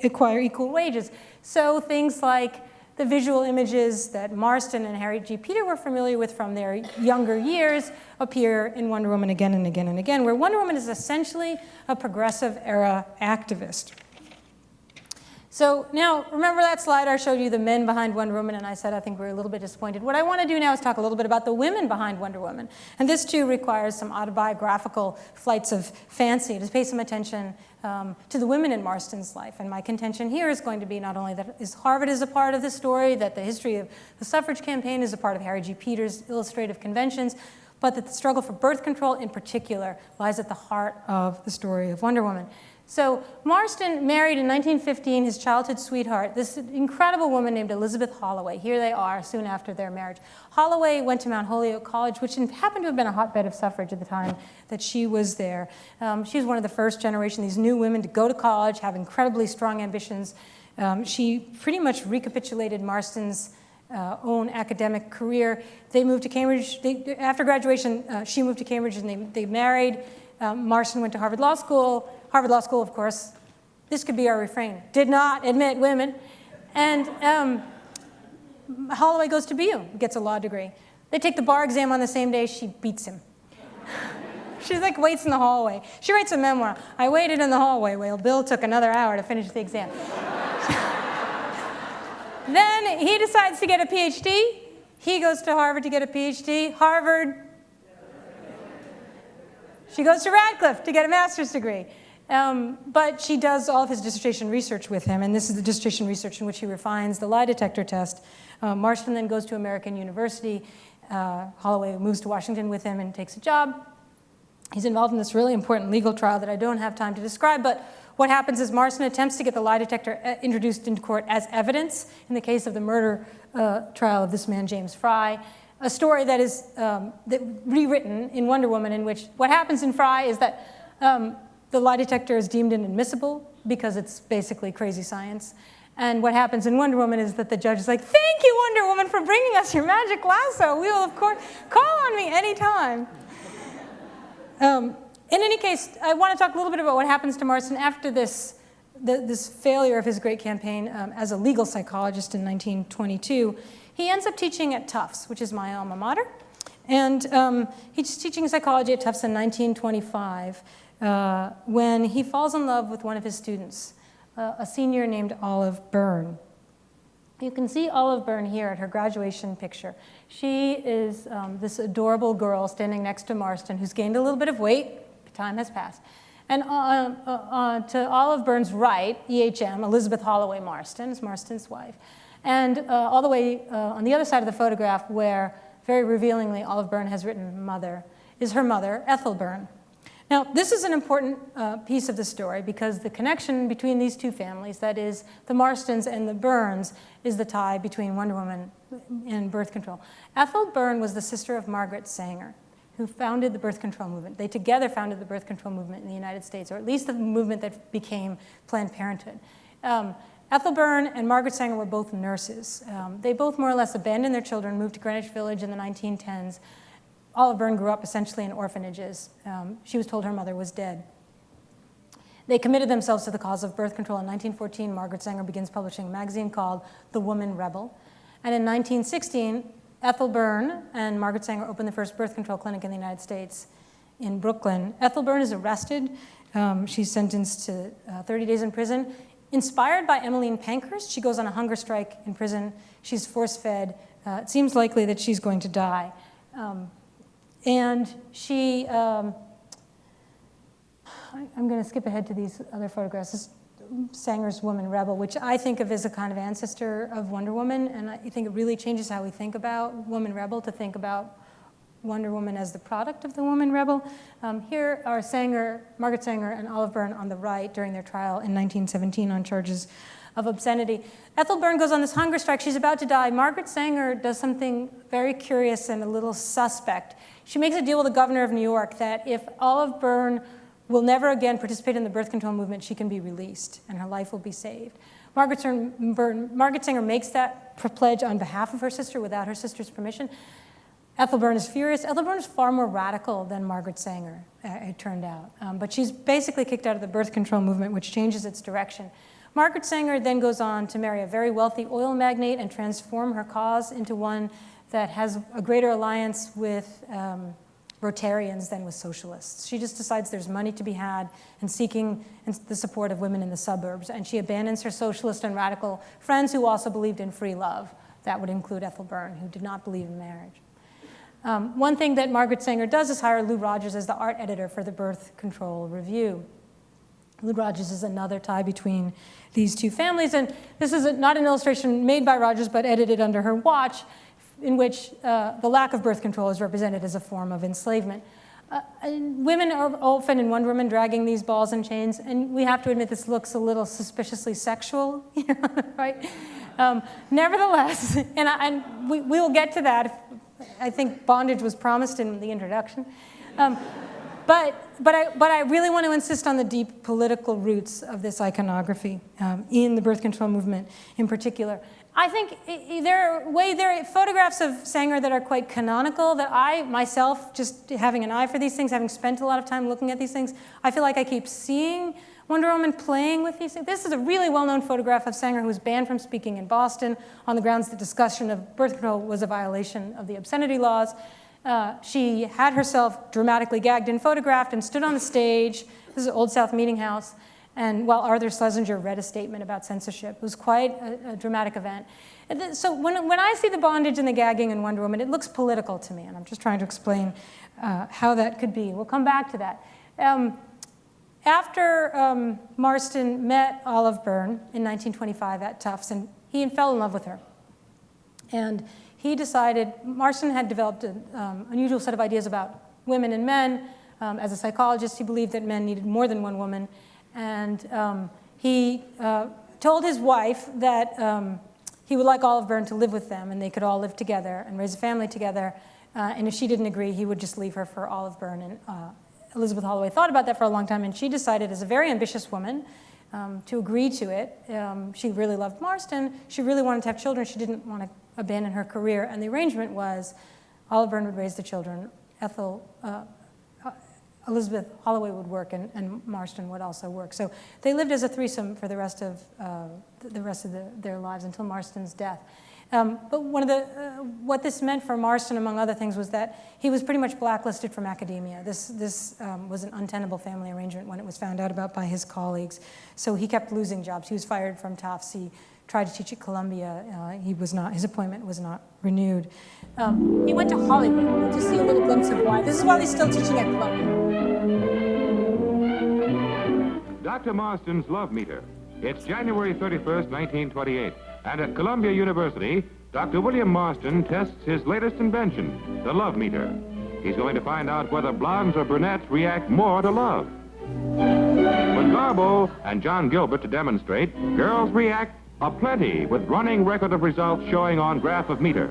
acquire equal wages. So things like the visual images that Marston and Harry G. Peter were familiar with from their younger years appear in Wonder Woman again and again and again, where Wonder Woman is essentially a progressive era activist. So now, remember that slide I showed you the men behind Wonder Woman, and I said I think we're a little bit disappointed. What I want to do now is talk a little bit about the women behind Wonder Woman. And this, too, requires some autobiographical flights of fancy to pay some attention to the women in Marston's life. And my contention here is going to be not only that Harvard is a part of the story, that the history of the suffrage campaign is a part of Harry G. Peters' illustrative conventions, but that the struggle for birth control in particular lies at the heart of the story of Wonder Woman. So Marston married in 1915 his childhood sweetheart, this incredible woman named Elizabeth Holloway. Here they are soon after their marriage. Holloway went to Mount Holyoke College, which happened to have been a hotbed of suffrage at the time that she was there. She was one of the first generation, these new women to go to college, have incredibly strong ambitions. She pretty much recapitulated Marston's own academic career. They moved to Cambridge. After graduation, she moved to Cambridge and they married. Marston went to Harvard Law School. Harvard Law School, of course, this could be our refrain, did not admit women. And Holloway goes to BU, gets a law degree. They take the bar exam on the same day. She beats him. She's like waits in the hallway. She writes a memoir. I waited in the hallway while Bill took another hour to finish the exam. Then he decides to get a PhD. He goes to Harvard to get a PhD. Harvard. She goes to Radcliffe to get a master's degree. But she does all of his dissertation research with him, and this is the dissertation research in which he refines the lie detector test. Marston then goes to American University. Holloway moves to Washington with him and takes a job. He's involved in this really important legal trial that I don't have time to describe, but what happens is Marston attempts to get the lie detector introduced into court as evidence in the case of the murder trial of this man, James Fry. A story that is rewritten in Wonder Woman, in which what happens in Fry is that the lie detector is deemed inadmissible because it's basically crazy science. And what happens in Wonder Woman is that the judge is like, thank you, Wonder Woman, for bringing us your magic lasso. We will, of course, call on me anytime. In any case, I want to talk a little bit about what happens to Marston after this failure of his great campaign as a legal psychologist in 1922. He ends up teaching at Tufts, which is my alma mater. And he's teaching psychology at Tufts in 1925 when he falls in love with one of his students, a senior named Olive Byrne. You can see Olive Byrne here at her graduation picture. She is this adorable girl standing next to Marston who's gained a little bit of weight. Time has passed. And to Olive Byrne's right, EHM, Elizabeth Holloway Marston, is Marston's wife. And all the way on the other side of the photograph, where very revealingly Olive Byrne has written mother, is her mother, Ethel Byrne. Now, this is an important piece of the story because the connection between these two families, that is, the Marstons and the Byrnes, is the tie between Wonder Woman and birth control. Ethel Byrne was the sister of Margaret Sanger, who founded the birth control movement. They together founded the birth control movement in the United States, or at least the movement that became Planned Parenthood. Ethel Byrne and Margaret Sanger were both nurses. They both more or less abandoned their children, moved to Greenwich Village in the 1910s. Olive Byrne grew up essentially in orphanages. She was told her mother was dead. They committed themselves to the cause of birth control. In 1914, Margaret Sanger begins publishing a magazine called The Woman Rebel. And in 1916, Ethel Byrne and Margaret Sanger opened the first birth control clinic in the United States in Brooklyn. Ethel Byrne is arrested. She's sentenced to 30 days in prison. Inspired by Emmeline Pankhurst, she goes on a hunger strike in prison. She's force-fed. It seems likely that she's going to die. And she, I'm going to skip ahead to these other photographs. This is Sanger's Woman Rebel, which I think of as a kind of ancestor of Wonder Woman, and I think it really changes how we think about Woman Rebel to think about Wonder Woman as the product of the Woman Rebel. Here are Margaret Sanger and Olive Byrne on the right during their trial in 1917 on charges of obscenity. Ethel Byrne goes on this hunger strike. She's about to die. Margaret Sanger does something very curious and a little suspect. She makes a deal with the governor of New York that if Olive Byrne will never again participate in the birth control movement, she can be released and her life will be saved. Margaret Sanger makes that pledge on behalf of her sister without her sister's permission. Ethel Byrne is furious. Ethel Byrne is far more radical than Margaret Sanger, it turned out. But she's basically kicked out of the birth control movement, which changes its direction. Margaret Sanger then goes on to marry a very wealthy oil magnate and transform her cause into one that has a greater alliance with Rotarians than with socialists. She just decides there's money to be had in seeking the support of women in the suburbs, and she abandons her socialist and radical friends who also believed in free love. That would include Ethel Byrne, who did not believe in marriage. One thing that Margaret Sanger does is hire Lou Rogers as the art editor for the Birth Control Review. Lou Rogers is another tie between these two families. And this is not an illustration made by Rogers, but edited under her watch, in which the lack of birth control is represented as a form of enslavement. Women are often in Wonder Woman dragging these balls and chains, and we have to admit this looks a little suspiciously sexual, right? Nevertheless, and we will get to that. I think bondage was promised in the introduction. But I really want to insist on the deep political roots of this iconography in the birth control movement in particular. I think there are photographs of Sanger that are quite canonical that I, myself, just having an eye for these things, having spent a lot of time looking at these things, I feel like I keep seeing Wonder Woman playing with these things. This is a really well-known photograph of Sanger, who was banned from speaking in Boston on the grounds that discussion of birth control was a violation of the obscenity laws. She had herself dramatically gagged and photographed and stood on the stage. This is Old South Meeting House. And while Arthur Schlesinger read a statement about censorship, it was quite a dramatic event. So when I see the bondage and the gagging in Wonder Woman, it looks political to me, and I'm just trying to explain how that could be. We'll come back to that. After Marston met Olive Byrne in 1925 at Tufts, and he fell in love with her. And he decided, Marston had developed an unusual set of ideas about women and men. As a psychologist, he believed that men needed more than one woman. And he told his wife that he would like Olive Byrne to live with them, and they could all live together and raise a family together. And if she didn't agree, he would just leave her for Olive Byrne. And Elizabeth Holloway thought about that for a long time, and she decided, as a very ambitious woman, to agree to it. She really loved Marston. She really wanted to have children. She didn't want to abandon her career. And the arrangement was Olive Byrne would raise the children. Elizabeth Holloway would work, and Marston would also work. So they lived as a threesome for the rest of their lives until Marston's death. But what this meant for Marston, among other things, was that he was pretty much blacklisted from academia. This was an untenable family arrangement when it was found out about by his colleagues. So he kept losing jobs. He was fired from Tufts. He tried to teach at Columbia. His appointment was not renewed. He went to Hollywood. We'll just see a little glimpse of why. This is while he's still teaching at Columbia. Dr. Marston's Love Meter. It's January 31st, 1928, and at Columbia University, Dr. William Marston tests his latest invention, the Love Meter. He's going to find out whether blondes or brunettes react more to love. With Garbo and John Gilbert to demonstrate, girls react aplenty, with running record of results showing on graph of meter.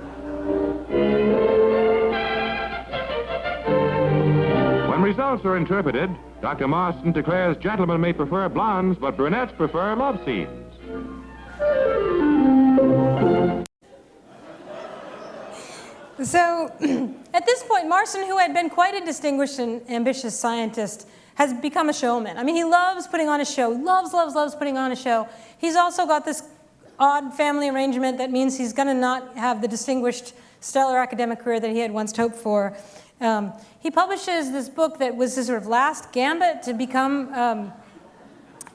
When results are interpreted, Dr. Marston declares gentlemen may prefer blondes, but brunettes prefer love scenes. So at this point, Marston, who had been quite a distinguished and ambitious scientist, has become a showman. I mean, he loves putting on a show, loves putting on a show. He's also got this odd family arrangement that means he's going to not have the distinguished stellar academic career that he had once hoped for. He publishes this book that was his sort of last gambit to become,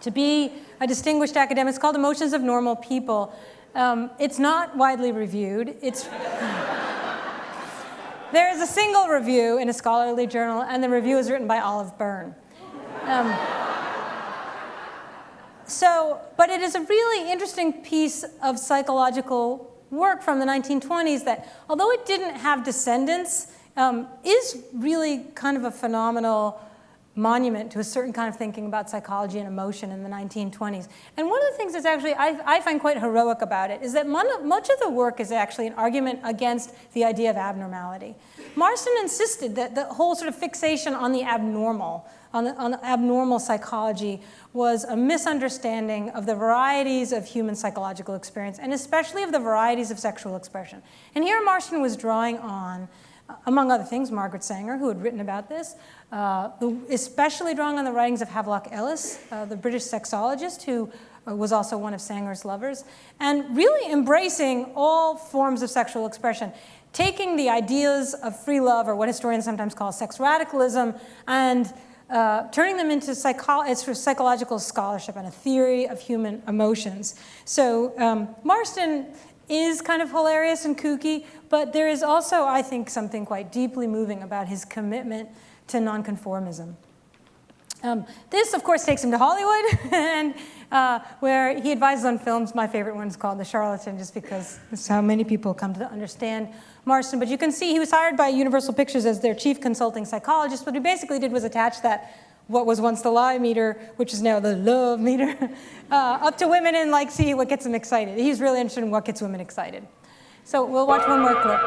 to be a distinguished academic. It's called Emotions of Normal People. It's not widely reviewed. There is a single review in a scholarly journal, and the review is written by Olive Byrne. But it is a really interesting piece of psychological work from the 1920s that, although it didn't have descendants, is really kind of a phenomenal monument to a certain kind of thinking about psychology and emotion in the 1920s. And one of the things that's actually, I find quite heroic about it, is that much of the work is actually an argument against the idea of abnormality. Marston insisted that the whole sort of fixation on the abnormal, on the abnormal psychology, was a misunderstanding of the varieties of human psychological experience, and especially of the varieties of sexual expression. And here Marston was drawing on, among other things, Margaret Sanger, who had written about this, especially drawing on the writings of Havelock Ellis, the British sexologist, who was also one of Sanger's lovers, and really embracing all forms of sexual expression, taking the ideas of free love, or what historians sometimes call sex radicalism, and turning them into psychological scholarship and a theory of human emotions. So Marston is kind of hilarious and kooky, but there is also, I think, something quite deeply moving about his commitment to nonconformism. This, of course, takes him to Hollywood, and where he advises on films. My favorite one is called The Charlatan, just because this is how many people come to understand Marston. But you can see he was hired by Universal Pictures as their chief consulting psychologist. What he basically did was attach that, what was once the lie meter, which is now the love meter, up to women and like see what gets them excited. He's really interested in what gets women excited. So we'll watch one more clip.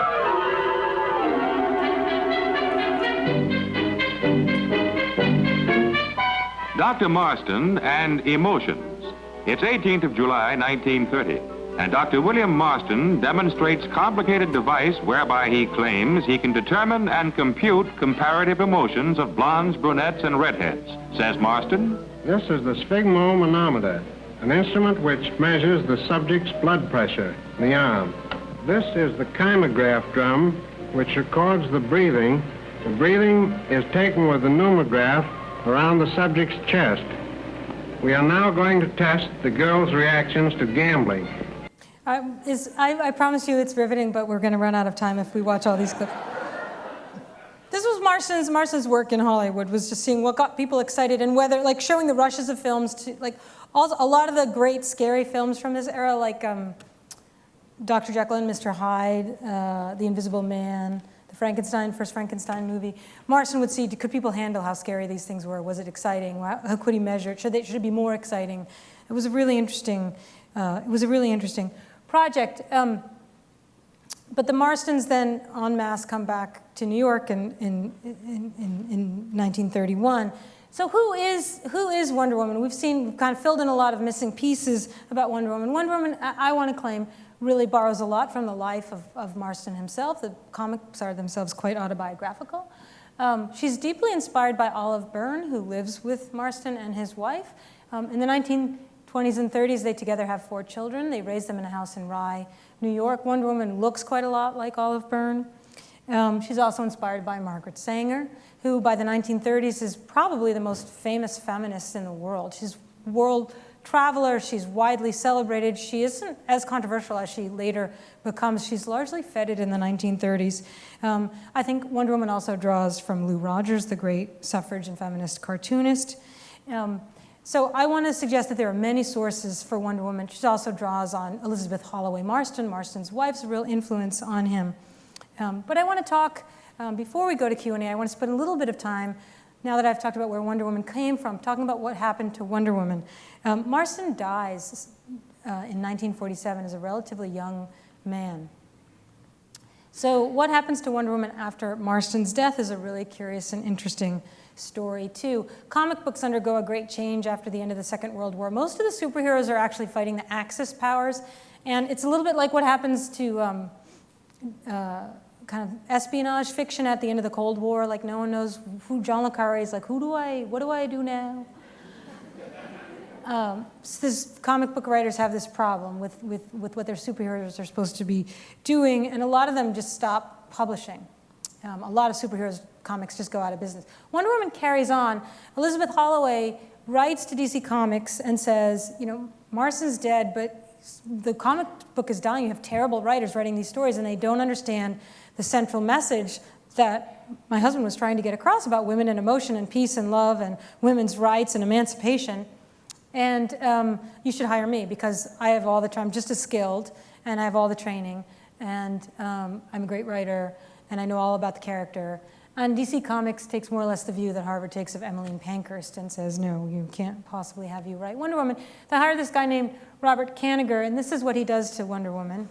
Dr. Marston and Emotions. It's 18th of July, 1930, and Dr. William Marston demonstrates complicated device whereby he claims he can determine and compute comparative emotions of blondes, brunettes, and redheads. Says Marston, "This is the sphygmomanometer, an instrument which measures the subject's blood pressure in the arm. This is the kymograph drum, which records the breathing. The breathing is taken with the pneumograph around the subject's chest. We are now going to test the girl's reactions to gambling." I promise you it's riveting, but we're going to run out of time if we watch all these clips. This was Marston's work in Hollywood, was just seeing what got people excited and whether, like showing the rushes of films to, like, also a lot of the great scary films from this era, like Dr. Jekyll and Mr. Hyde, The Invisible Man, the first Frankenstein movie. Marston would see, could people handle how scary these things were? Was it exciting? How could he measure it? Should it be more exciting? It was a really interesting, project. But the Marstons then en masse come back to New York in 1931. So who is Wonder Woman? We've kind of filled in a lot of missing pieces about Wonder Woman. Wonder Woman, I want to claim, really borrows a lot from the life of Marston himself. The comics are themselves quite autobiographical. She's deeply inspired by Olive Byrne, who lives with Marston and his wife. In the 1920s and 30s, they together have 4 children. They raise them in a house in Rye, New York. Wonder Woman looks quite a lot like Olive Byrne. She's also inspired by Margaret Sanger, who by the 1930s is probably the most famous feminist in the world. She's world traveler, she's widely celebrated. She isn't as controversial as she later becomes. She's largely feted in the 1930s. I think Wonder Woman also draws from Lou Rogers, the great suffrage and feminist cartoonist. So I want to suggest that there are many sources for Wonder Woman. She also draws on Elizabeth Holloway Marston. Marston's wife's a real influence on him. But I want to talk, before we go to Q&A, I want to spend a little bit of time, now that I've talked about where Wonder Woman came from, talking about what happened to Wonder Woman. Marston dies in 1947 as a relatively young man. So what happens to Wonder Woman after Marston's death is a really curious and interesting story, too. Comic books undergo a great change after the end of the Second World War. Most of the superheroes are actually fighting the Axis powers, and it's a little bit like what happens to kind of espionage fiction at the end of the Cold War. Like, no one knows who John le Carré is. Like, what do I do now? So this comic book writers have this problem with what their superheroes are supposed to be doing, and a lot of them just stop publishing. A lot of superheroes comics just go out of business. Wonder Woman carries on. Elizabeth Holloway writes to DC Comics and says, you know, Marston's dead, but the comic book is dying. You have terrible writers writing these stories, and they don't understand the central message that my husband was trying to get across about women and emotion and peace and love and women's rights and emancipation. And you should hire me because I have all the time, I'm just as skilled, and I have all the training, and I'm a great writer, and I know all about the character. And DC Comics takes more or less the view that Harvard takes of Emmeline Pankhurst and says, no, you can't possibly have you write Wonder Woman. They hired this guy named Robert Kanigher, and this is what he does to Wonder Woman.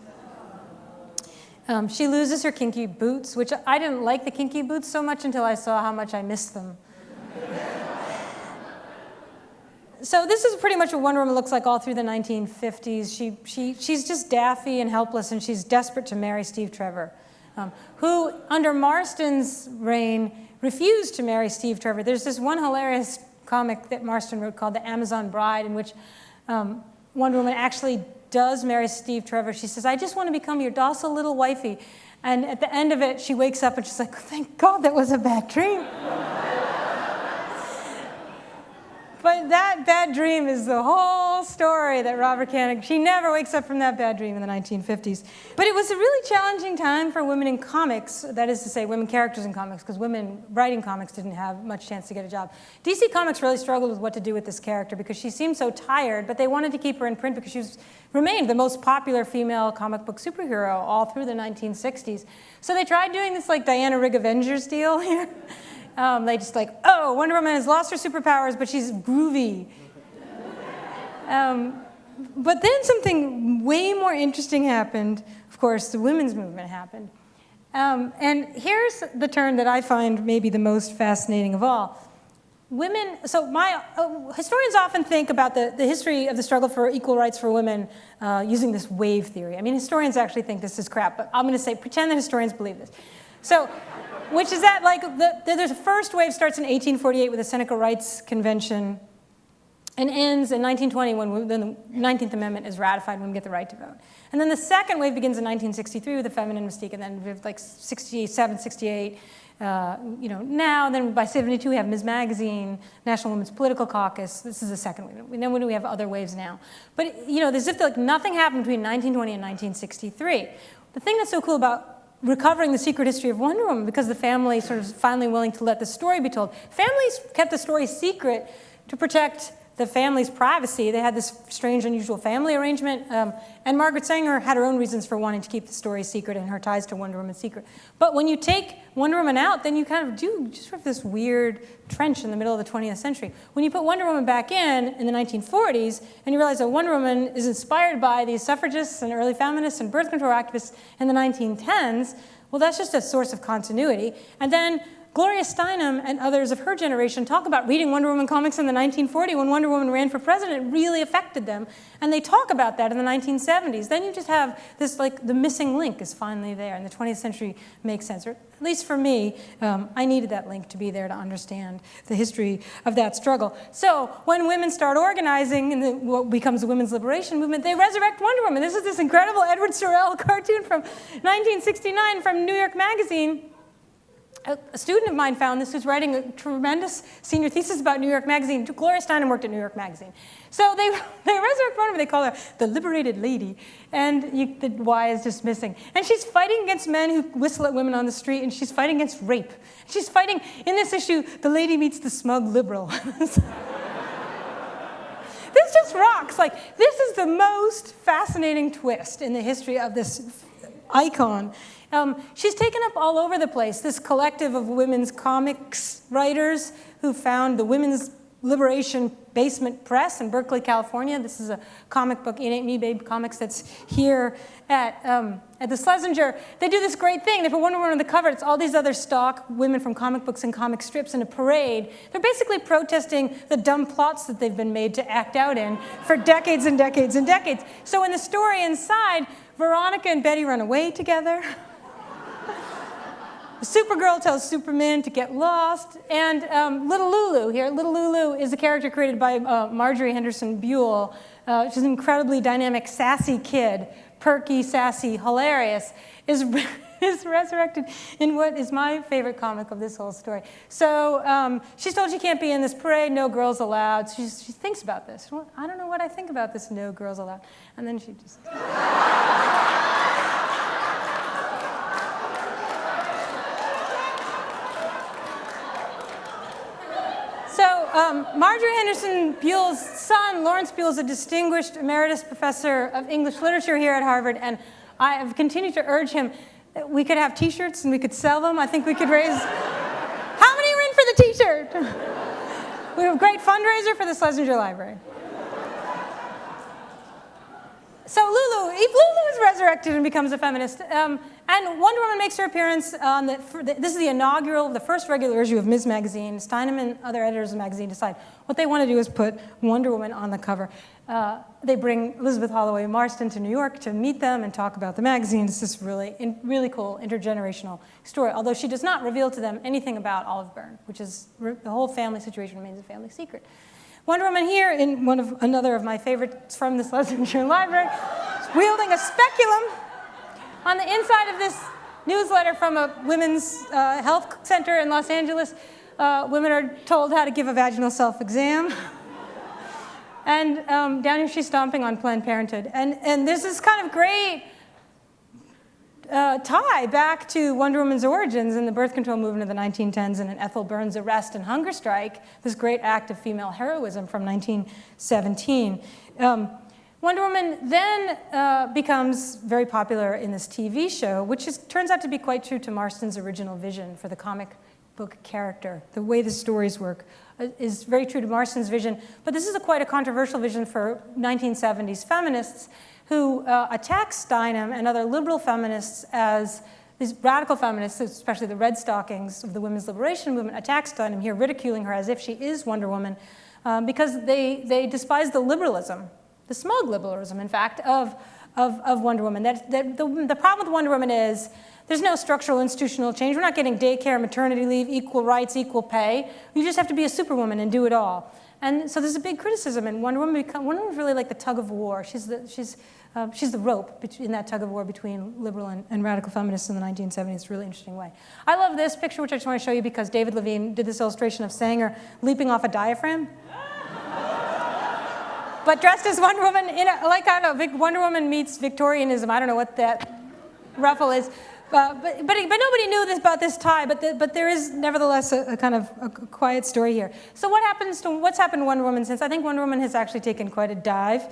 She loses her kinky boots, which I didn't like the kinky boots so much until I saw how much I missed them. So this is pretty much what Wonder Woman looks like all through the 1950s. She's just daffy and helpless, and she's desperate to marry Steve Trevor, who, under Marston's reign, refused to marry Steve Trevor. There's this one hilarious comic that Marston wrote called The Amazon Bride, in which Wonder Woman actually does marry Steve Trevor. She says, I just want to become your docile little wifey. And at the end of it, she wakes up and she's like, thank God that was a bad dream. But that bad dream is the whole story that Robert Koenig, she never wakes up from that bad dream in the 1950s. But it was a really challenging time for women in comics, that is to say, women characters in comics, because women writing comics didn't have much chance to get a job. DC Comics really struggled with what to do with this character because she seemed so tired, but they wanted to keep her in print because she remained the most popular female comic book superhero all through the 1960s. So they tried doing this like Diana Rigg Avengers deal here. They just like, oh, Wonder Woman has lost her superpowers, but she's groovy. But then something way more interesting happened. Of course, the women's movement happened. And here's the turn that I find maybe the most fascinating of all. Women, so historians often think about the history of the struggle for equal rights for women using this wave theory. I mean, historians actually think this is crap, but I'm going to say, pretend that historians believe this. So, which is that, like, there's a first wave starts in 1848 with the Seneca Rights Convention and ends in 1920 when the 19th Amendment is ratified and women get the right to vote. And then the second wave begins in 1963 with the feminine mystique, and then we have like 67, 68, now, then by 72 we have Ms. Magazine, National Women's Political Caucus. This is the second wave. And then we have other waves now. But, as if like nothing happened between 1920 and 1963. The thing that's so cool about recovering the secret history of Wonder Woman, because the family sort of finally willing to let the story be told. Families kept the story secret to protect the family's privacy. They had this strange, unusual family arrangement. And Margaret Sanger had her own reasons for wanting to keep the story secret and her ties to Wonder Woman secret. But when you take Wonder Woman out, then you kind of do just sort of this weird trench in the middle of the 20th century. When you put Wonder Woman back in the 1940s, and you realize that Wonder Woman is inspired by these suffragists and early feminists and birth control activists in the 1910s, well, that's just a source of continuity. And then Gloria Steinem and others of her generation talk about reading Wonder Woman comics in the 1940s when Wonder Woman ran for president. It really affected them. And they talk about that in the 1970s. Then you just have this, like, the missing link is finally there, and the 20th century makes sense. Or at least for me, I needed that link to be there to understand the history of that struggle. So when women start organizing in what becomes the women's liberation movement, they resurrect Wonder Woman. This is this incredible Edward Sorel cartoon from 1969 from New York Magazine. A student of mine found this who's writing a tremendous senior thesis about New York Magazine. Gloria Steinem worked at New York Magazine. So they resurrect Wonder Woman. They call her the liberated lady. And the Y is just missing. And she's fighting against men who whistle at women on the street, and she's fighting against rape. She's fighting, in this issue, the lady meets the smug liberal. This just rocks. Like, this is the most fascinating twist in the history of this icon. She's taken up all over the place, this collective of women's comics writers who found the Women's Liberation Basement Press in Berkeley, California. This is a comic book, It Ain't Me, Babe Comics, that's here at the Schlesinger. They do this great thing. They put Wonder Woman on the cover. It's all these other stock women from comic books and comic strips in a parade. They're basically protesting the dumb plots that they've been made to act out in for decades and decades and decades. So in the story inside, Veronica and Betty run away together. Supergirl tells Superman to get lost, and Little Lulu here. Little Lulu is a character created by Marjorie Henderson Buell. She's an incredibly dynamic, sassy kid, perky, sassy, hilarious, is resurrected in what is my favorite comic of this whole story. So she's told she can't be in this parade, no girls allowed. So she thinks about this. Well, I don't know what I think about this, no girls allowed. And then she just... So Marjorie Henderson Buell's son, Lawrence Buell, is a distinguished emeritus professor of English literature here at Harvard, and I have continued to urge him that we could have T-shirts and we could sell them. I think we could raise... How many are in for the T-shirt? We have a great fundraiser for the Schlesinger Library. So Lulu is resurrected and becomes a feminist. And Wonder Woman makes her appearance on this is the inaugural, the first regular issue of Ms. Magazine. Steinem and other editors of the magazine decide what they want to do is put Wonder Woman on the cover. They bring Elizabeth Holloway Marston to New York to meet them and talk about the magazine. It's this really cool intergenerational story, although she does not reveal to them anything about Olive Byrne, which is the whole family situation remains a family secret. Wonder Woman here, in another of my favorites from the Schlesinger Library, is wielding a speculum. On the inside of this newsletter from a women's health center in Los Angeles, women are told how to give a vaginal self-exam. And down here she's stomping on Planned Parenthood. And there's this kind of great tie back to Wonder Woman's origins in the birth control movement of the 1910s and in Ethel Burns' arrest and hunger strike, this great act of female heroism from 1917. Wonder Woman then becomes very popular in this TV show, which turns out to be quite true to Marston's original vision for the comic book character. The way the stories work is very true to Marston's vision, but this is quite a controversial vision for 1970s feminists who attack Steinem and other liberal feminists as these radical feminists, especially the Red Stockings of the women's liberation movement, attack Steinem here, ridiculing her as if she is Wonder Woman, because they despise the liberalism, the smug liberalism, in fact, of Wonder Woman. The problem with Wonder Woman is there's no structural institutional change. We're not getting daycare, maternity leave, equal rights, equal pay. You just have to be a superwoman and do it all. And so there's a big criticism, and Wonder Woman's really like the tug of war. She's the rope in that tug of war between liberal and radical feminists in the 1970s. It's a really interesting way. I love this picture, which I just want to show you because David Levine did this illustration of Sanger leaping off a diaphragm. But dressed as Wonder Woman, like I don't know, Wonder Woman meets Victorianism. I don't know what that ruffle is. But nobody knew about this tie, but there is nevertheless a kind of a quiet story here. So what's happened to Wonder Woman since? I think Wonder Woman has actually taken quite a dive.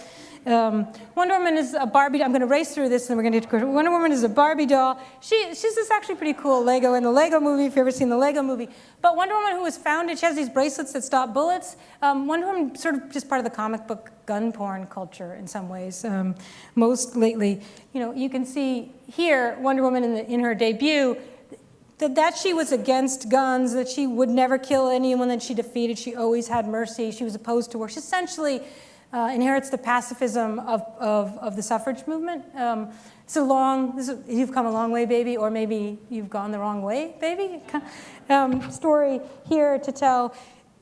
Wonder Woman is a Barbie. I'm going to race through this, and we're going to get to Wonder Woman is a Barbie doll. She's this actually pretty cool Lego in the Lego movie, if you've ever seen the Lego movie. But Wonder Woman, who was founded, she has these bracelets that stop bullets. Wonder Woman sort of just part of the comic book gun porn culture in some ways. Most lately, you can see here Wonder Woman in her debut. That she was against guns, that she would never kill anyone that she defeated. She always had mercy. She was opposed to war. She essentially inherits the pacifism of the suffrage movement. You've come a long way, baby, or maybe you've gone the wrong way, baby. Story here to tell,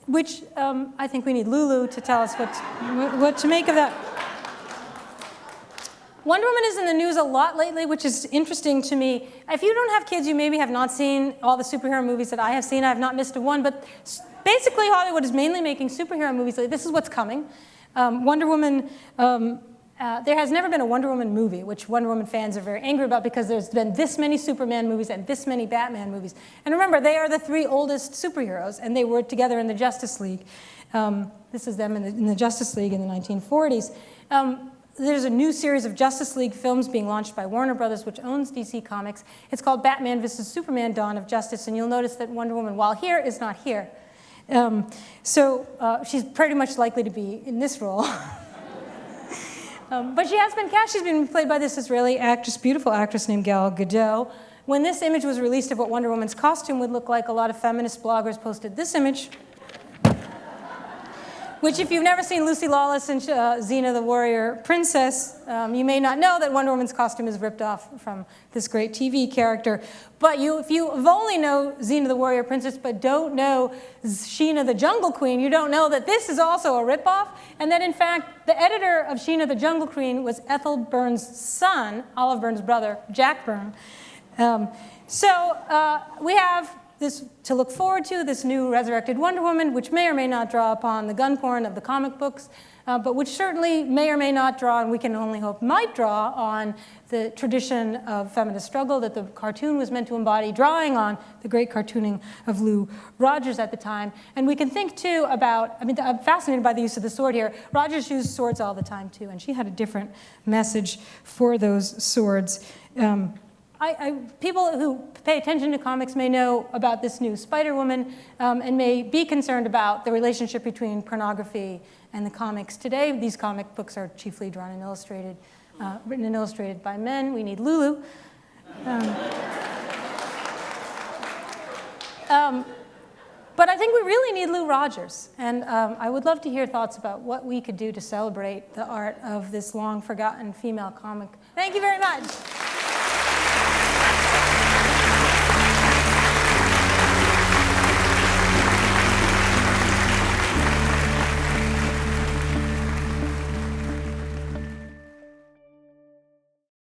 which I think we need Lulu to tell us what to make of that. Wonder Woman is in the news a lot lately, which is interesting to me. If you don't have kids, you maybe have not seen all the superhero movies that I have seen. I have not missed a one, but basically Hollywood is mainly making superhero movies. This is what's coming. Wonder Woman, there has never been a Wonder Woman movie, which Wonder Woman fans are very angry about because there's been this many Superman movies and this many Batman movies. And remember, they are the three oldest superheroes, and they were together in the Justice League. This is them in the Justice League in the 1940s. There's a new series of Justice League films being launched by Warner Brothers, which owns DC Comics. It's called Batman vs. Superman: Dawn of Justice, and you'll notice that Wonder Woman, while here, is not here. So she's pretty much likely to be in this role. But she has been cast. She's been played by this Israeli actress, beautiful actress named Gal Gadot. When this image was released of what Wonder Woman's costume would look like, a lot of feminist bloggers posted this image, which if you've never seen Lucy Lawless and Xena the Warrior Princess, you may not know that Wonder Woman's costume is ripped off from this great TV character. But if you only know Xena the Warrior Princess but don't know Sheena the Jungle Queen, you don't know that this is also a ripoff, and that in fact the editor of Sheena the Jungle Queen was Ethel Burns' son, Olive Burns' brother, Jack Byrne. We have this to look forward to, this new resurrected Wonder Woman, which may or may not draw upon the gun porn of the comic books, but which certainly may or may not draw, and we can only hope might draw, on the tradition of feminist struggle that the cartoon was meant to embody, drawing on the great cartooning of Lou Rogers at the time. And we can think, too, about, I'm fascinated by the use of the sword here. Rogers used swords all the time, too, and she had a different message for those swords. People who pay attention to comics may know about this new Spider-Woman and may be concerned about the relationship between pornography and the comics. Today, these comic books are chiefly drawn and illustrated, written and illustrated by men. We need Lulu. But I think we really need Lou Rogers. And I would love to hear thoughts about what we could do to celebrate the art of this long-forgotten female comic. Thank you very much.